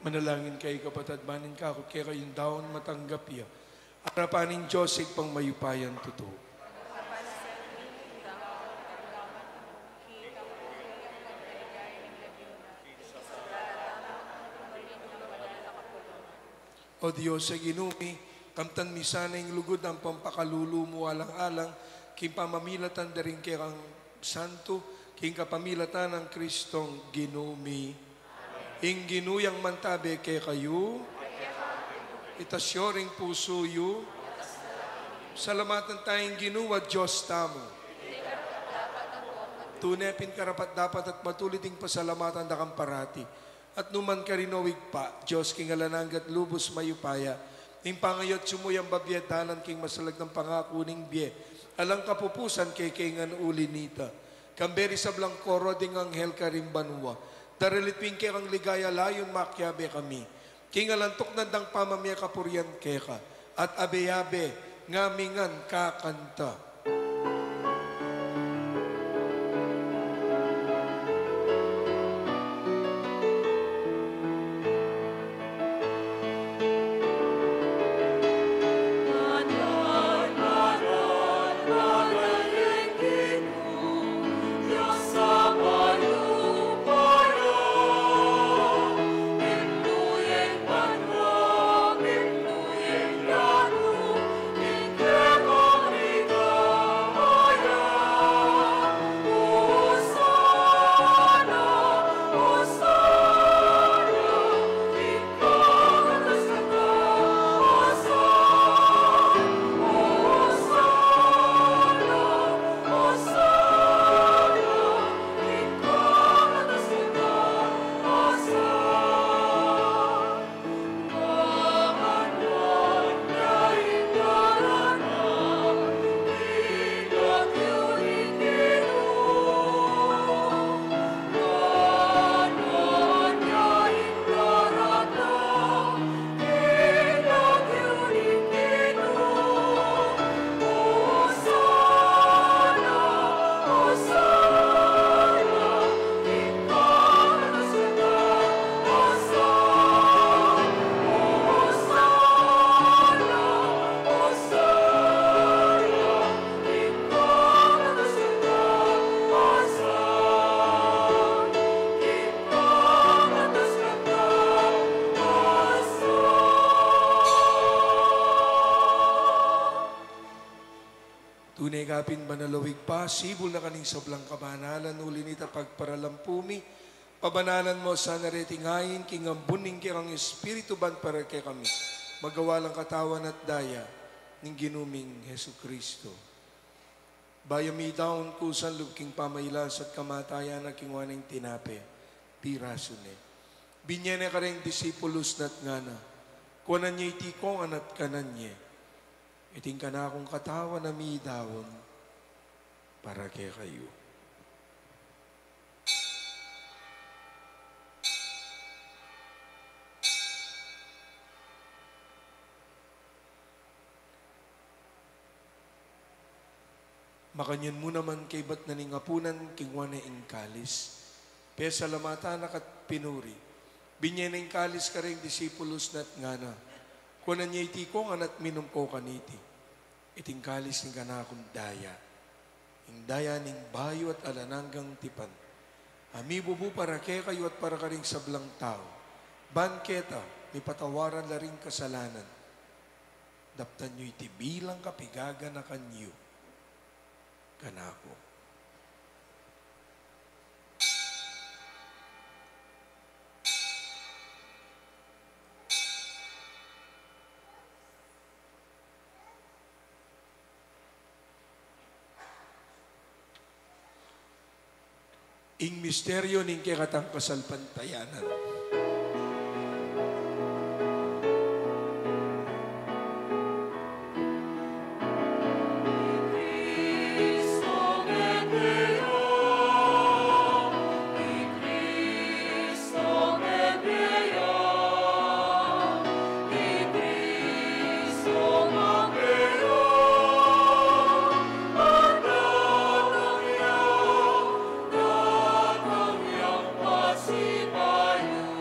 Manalangin kay kapatid, manin ka ako, kaya kayong daon matanggap ya. Arapanin Diyos, pang mayupayan totoo. O Diyos, sa ginumi, kamtan misana yung lugod ng pampakalulu mo alang-alang, king pamamilatan da rin kay kang santo, king kapamilatan ng Kristong ginumi. Ing ginuyang mantabe kay kayo, itasyoring puso yu, salamatan tayong ginuwa, Diyos tamo. Tunepin karapat dapat at matuliting pasalamatan da kang parati. At numan karinawig pa, Diyos king alananggat lubos mayupaya, ing pangayot sumuyang babyetanan king masalag ng pangako ning biye, alang kapupusan kay kingan ulinita. Kamberi sa blang koro ding anghel karimbanwa, darilitwing kay kang ligaya layon makyabe kami. King alantok nandang pamamya kapuryan keka, at abe-abe ngamingan kakanta. Tunay kapin manalawig pa, sibol na kaning sablang kabanalan, ulinita pagparalampumi, pabanalan mo sa naretingayin, kingambuning kirang Espiritu ban para kay kami, magawa lang katawan at daya, ng ginuming Hesu Kristo. Bayami daon kusan lubking pamaylas at kamatayan na kingwaning tinape, piraso ne. Binyene ka rin disipulos na't ngana, kunan niya itikong anat kanan niya. Iting ka na akong katawan na midawon para kay kayo. Makanyan mo naman kay ba't naningapunan kingwane ing kalis. Pesa lamata nakat pinuri. Binyen ing kalis ka rin disipulos na't ngana. Kunan niya itikong anat minum ko kaniti. Iting kalis ni kanakong daya. Ing daya ning bayo at alananggang tipan. Amibubu para kay kayo at para ka rin sablang tao. Banketa, may patawaran na rin kasalanan. Daptan nyo iti bilang kapigaga na kanyo. Kanako. Ing misteryo ning kekatang kasalpantayanan. Sibayu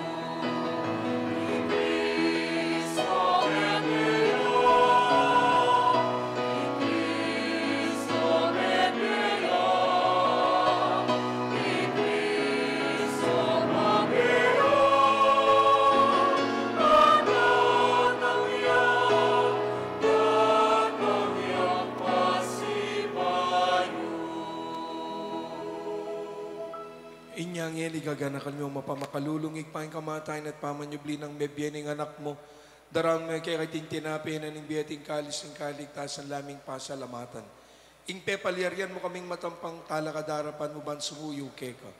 Inyang yan, igaganakan mo, mapamakalulungig pa ang kamatayan at pamanyubli ng mebyening anak mo. Daram may kaya kating tinapin na ng biyating kalis ng kaligtasan laming pasalamatan. Ing pepalyaryan mo kaming matampang talakadarapan mo ban sumuyo keka.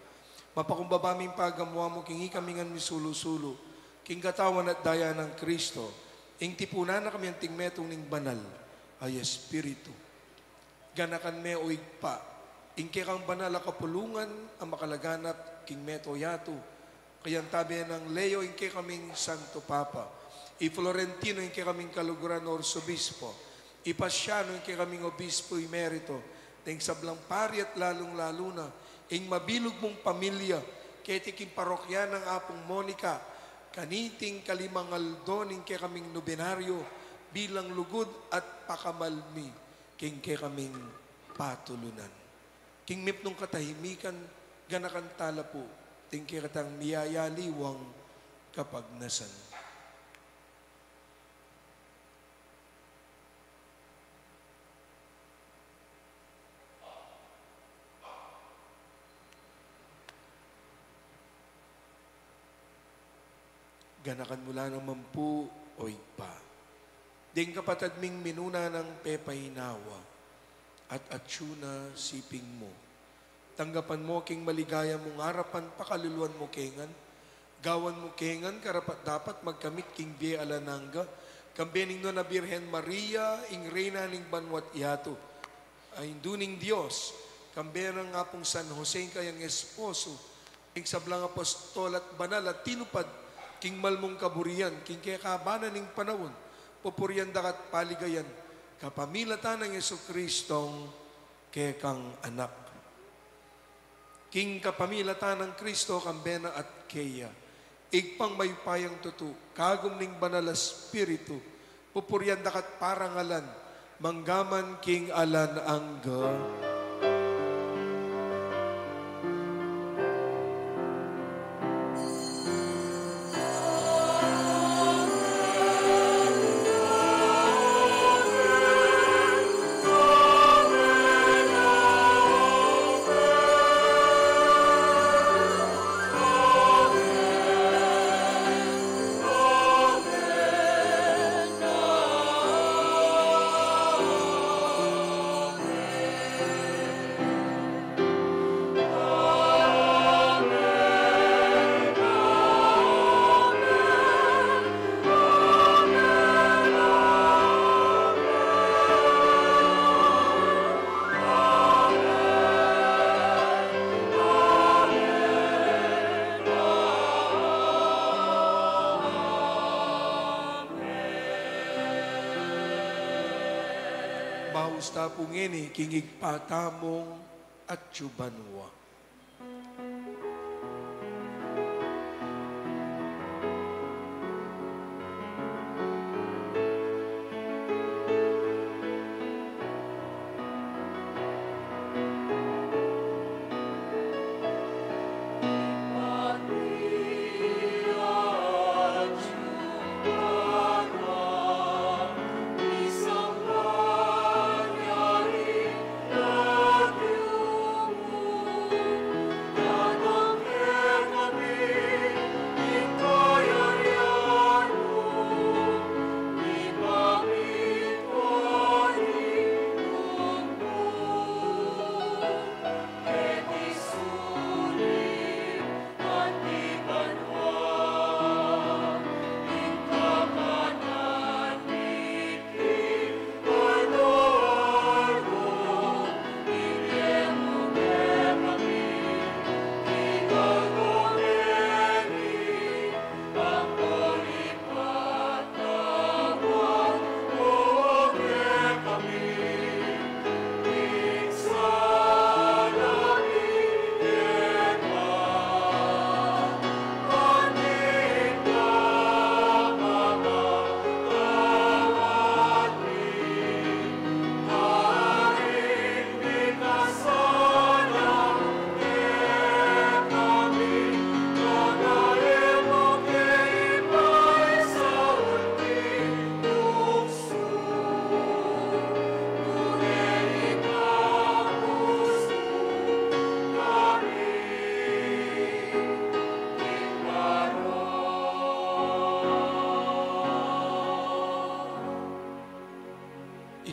Mapakumbabaming pagamuha mo, kingi kamingan mi sulu-sulu, king katawan at daya ng Kristo, ing tipunan na kami ang tingmetong ning banal, ay Espiritu. Ganakan me o igpa, ing kekang banal kapulungan ang makalaganap, king meto yato, kayang tabi ng Leo, ing kaming Santo Papa, i Florentino, ing kaming kaluguran Orsobispo, i Pasiano, ing kaming Obispo Emerito, ting sablang pari at lalong-lalo na, ing mabilog mong pamilya, ketiking parokya ng Apong Monica, kaniting kalimangaldo, ing kaming nobenaryo, bilang lugod at pakamalmi, king kaming patulunan. King mip nung katahimikan, ganakan tala po, ting katang miyayaliwang kapag nasan. Ganakan mula naman po o igpa. Ding kapatid ming minuna ng pepahinawa at atsuna siping mo. Tanggapan mo king maligaya mong harapan, pakaluluan mo kengan. Gawan mo kengan, karapat dapat magkamit king biye alananga. Kambening no na Birhen Maria, ing reyna ning banwat yato. Ay duning Diyos, kambenang nga pong San Jose kayang esposo, ing sablang apostol at banal at tinupad, king malmong kaburian, king kaya kabanan ning panahon, pupurian dakat paligayan, kapamilatan ng Yesu-Kristong kekang anak. King kapamilatan ng Kristo, kambena at keya, igpang mayupayang tutu, kagum ning banal Espiritu, pupurian dakat parangalan, manggaman king alan angga. Bahusta po ngini, kingig patamong at tsubanwa. Love you.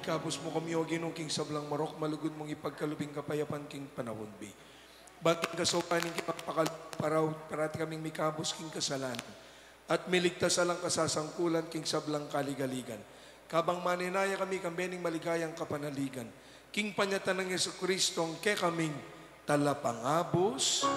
ikabos mo kami o Ginoo king sablang marok, malugod mong ipagkalubing kapayapan king panahon bi. Baking kasopanin king pagpakalaw, parati kaming mikabos king kasalanan. At miligtas alang kasasangkulan king sablang kaligaligan. Kabang maninaya kami kambening maligayang kapanaligan. King panyatan ng Yesu Kristong ke kaming talapangabos.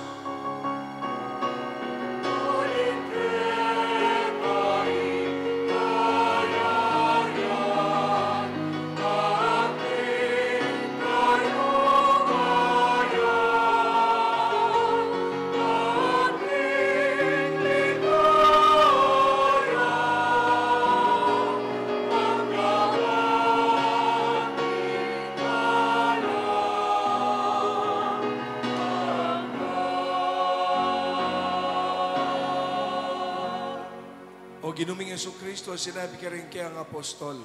O ginuming Yesu Kristo, sinabi ka rin kaya ang apostol,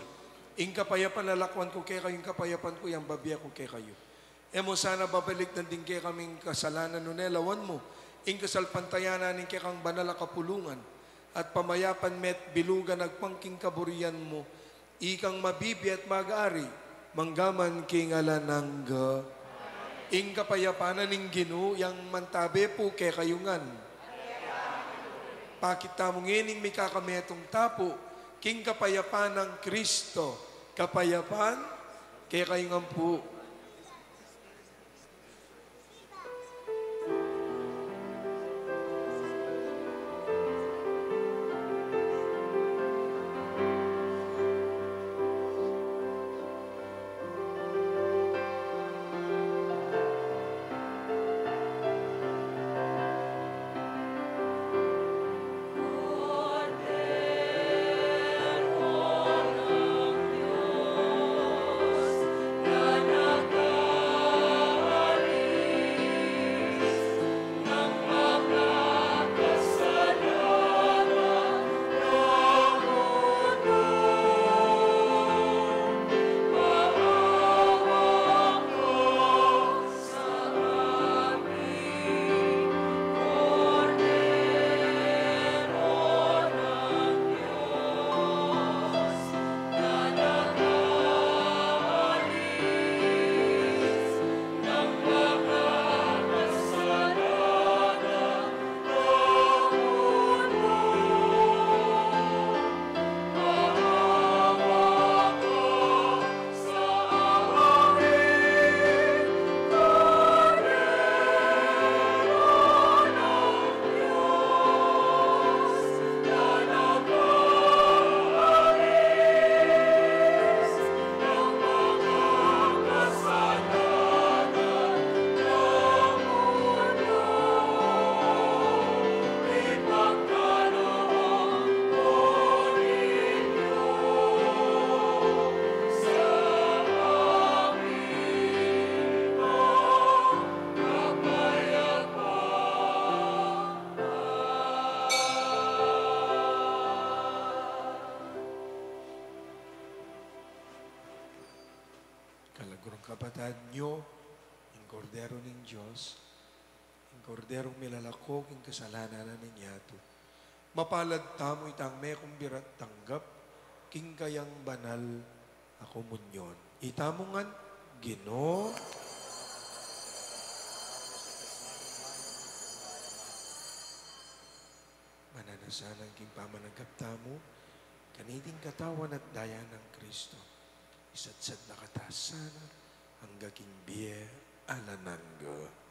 ing kapayapan lalakwan ko kaya kayong kapayapan ko, yung babiya ko kaya kayo. Emo sana babalik na din kaya kaming kasalanan nunelawan mo, ing kasalpantayanan ing kaya kang banala kapulungan, at pamayapan met bilugan nagpangking kaburian mo, ikang mabibi at mag-ari, manggaman king alanangga. Ing kapayapanan ning Ginoo, yang mantabe po kaya kayungan. Pakita mo ngining may kakametong tapo, king kapayapan ng Kristo. Kapayapan, kaya kayong ampu. Kalagurang kapatid nyo, ang kordero ng Diyos, ang korderong milalakog, ang kasalanan na ninyato. Mapalad tamo itang may kumbirat tanggap, king kayang banal ako munyon. Itamongan, Ginoo. Mananasalang king pamanagap tamo, kaniting katawan at daya ng Kristo. Isadsad na katasana, hanggang king biye alanangga.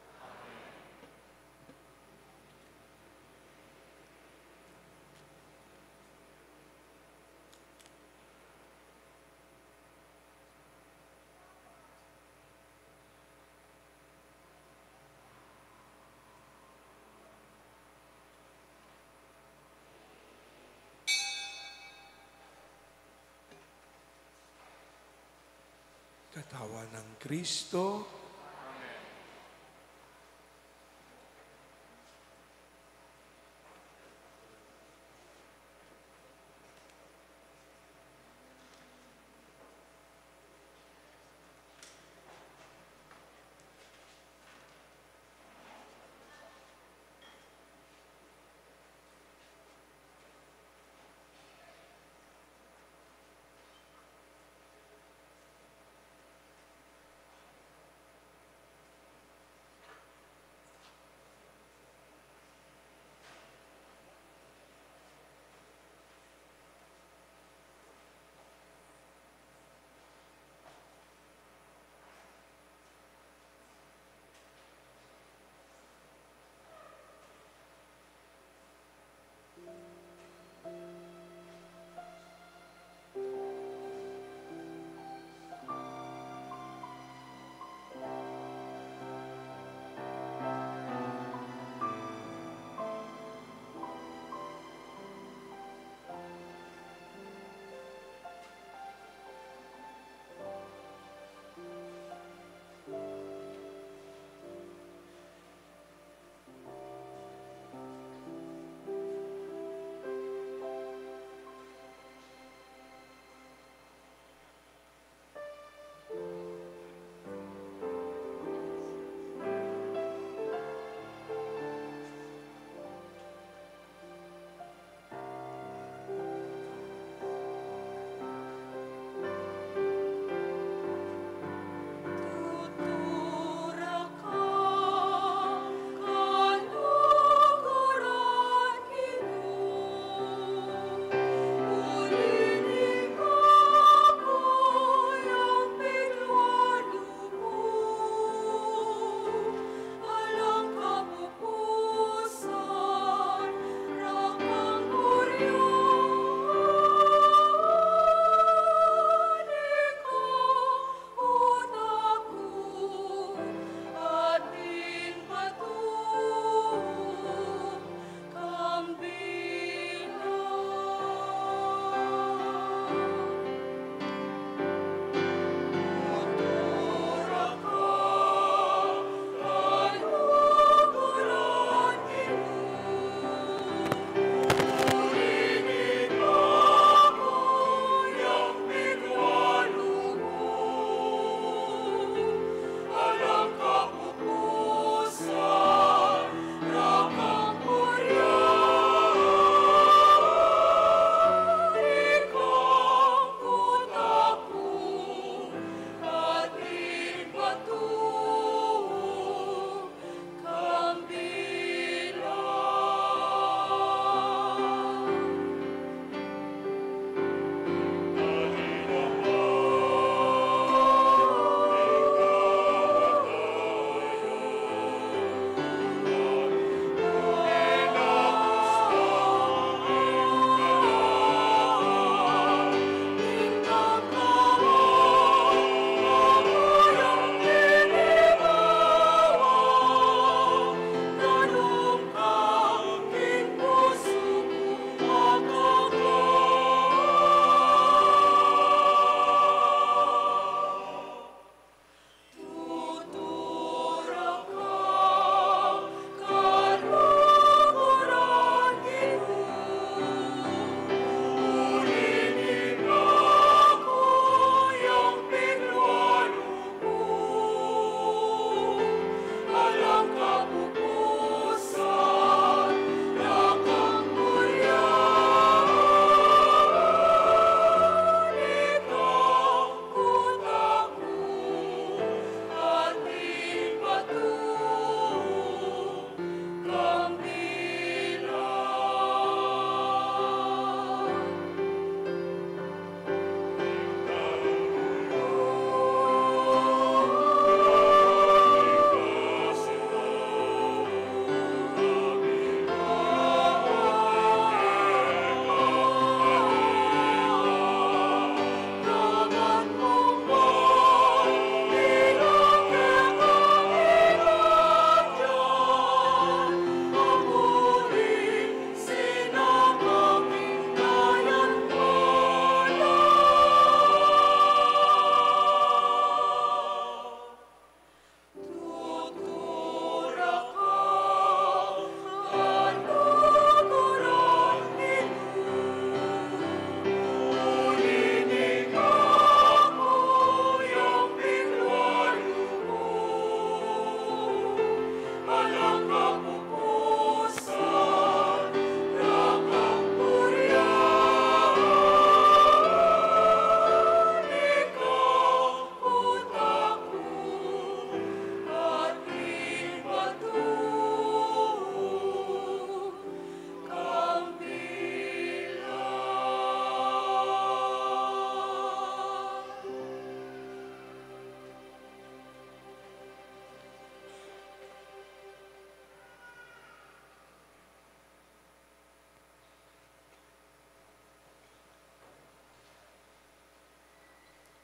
Katawan ng Kristo.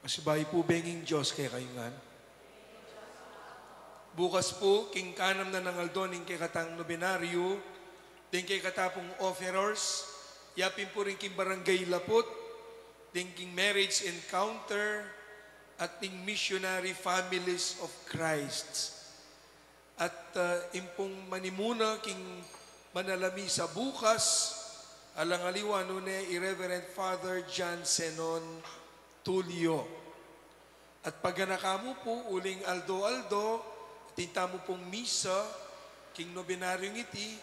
Masibay po benging Diyos kay kayungan. Bukas po, king kanam na nangaldo ning kay katang nobenaryo, din kay katapong offerers, yapin po rin king barangay lapot, din king marriage encounter, at ning missionary families of Christ. At impong manimuna king manalami sa bukas, alangaliwa nune Irreverend Father John Zenon Tulio. At pagganakamu po, uling aldo-aldo, tinta mo pong misa, king nobenaryong iti,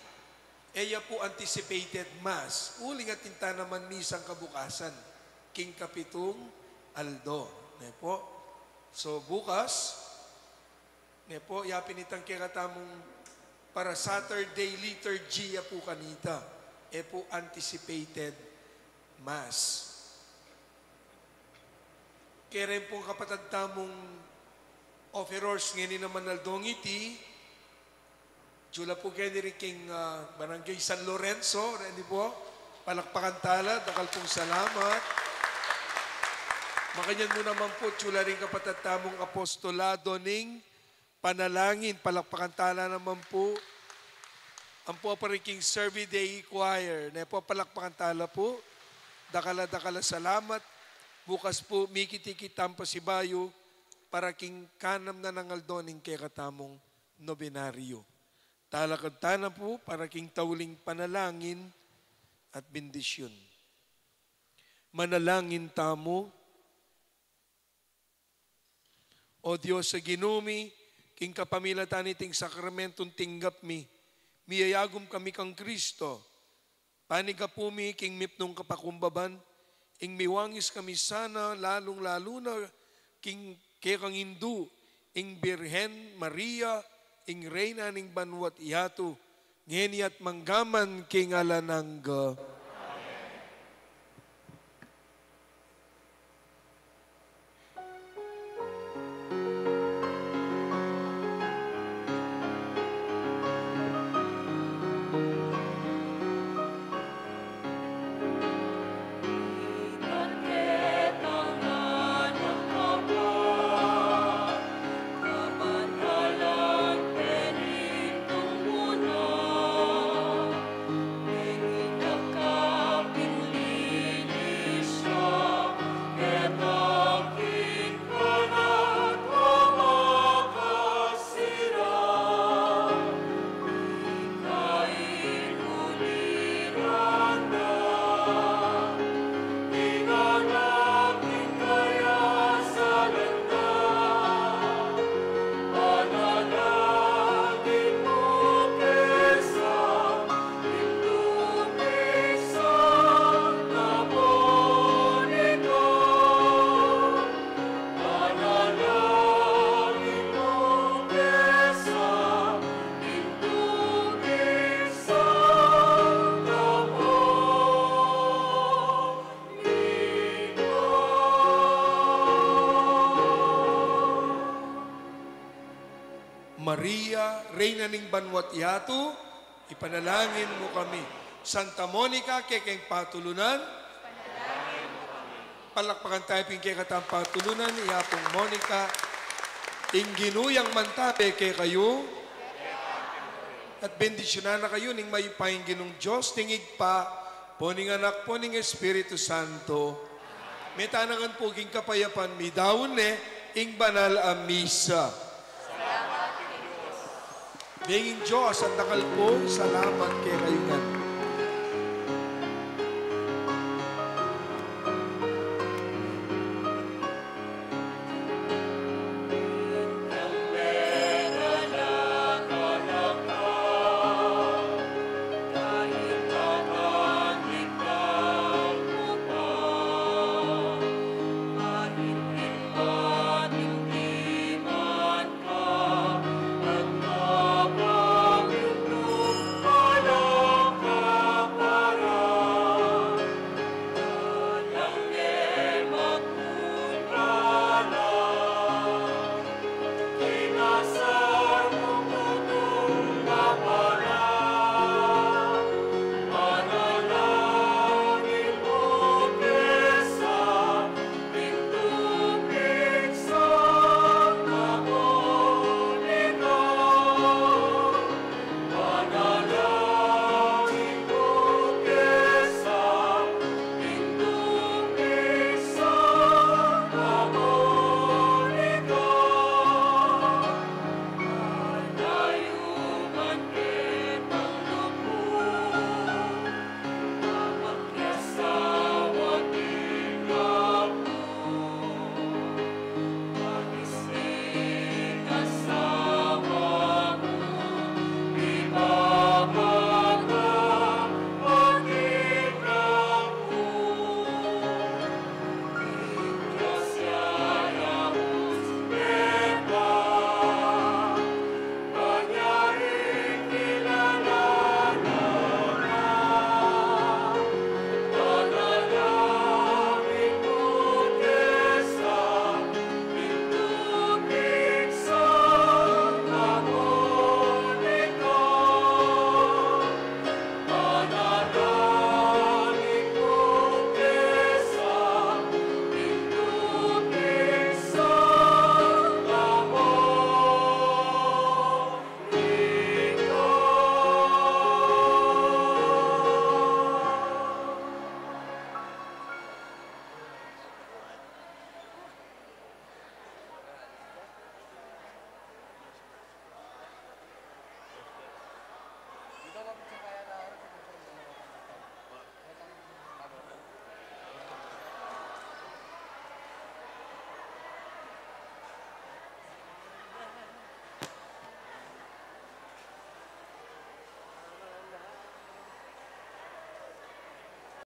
eya po anticipated mass. Uling at tinta naman misang kabukasan, king kapitong aldo. Ne po. So bukas, ne po, yapin itang kikatamong para Saturday liturgy po kanita. E po anticipated mass. Kaya rin pong kapatid tamong offerors ngayon naman naldong iti, Jula po kayo rin king Barangay San Lorenzo, ready po, palakpakan tala, dakal pong salamat. Makanyan mo naman po, Jula rin kapatid tamong apostolado ning panalangin, palakpakan tala naman po. Ang po pa rin king Survey Day Choir, na po palakpakan tala po, dakala salamat. Bukas po, mikiti-kitam pa si Bayo para king kanam na nangaldoning kay katamong nobenaryo. Talakad po para king tauling panalangin at bendisyon. Manalangin tamo. O Diyos sa ginumi, king kapamilatan iting sakramentong tinggap mi, miyayagom kami kang Kristo. Paniga po mi king mipnong kapakumbaban, ing miwangis kami sana, lalong-lalo na king kang Hindu, ing Birhen Maria, ing Reyna ning Banwat Iatu, ngeni at manggaman king alanangga. Maria, Reyna ning Banwat Iatu, ipanalangin mo kami. Santa Monica, kekeng patulunan, palakpakan tayo kay katang patulunan, iyapong Monica, ing ginuyang mantape kay kayo, at bendisyonan na kayo ning mayupaing ginong Diyos, tingig pa, poning anak, poning Espiritu Santo. May tanangan po king kapayapan, mi daon ing banal a misa. Benging Diyos, at nakal po, salamat kay kayungan.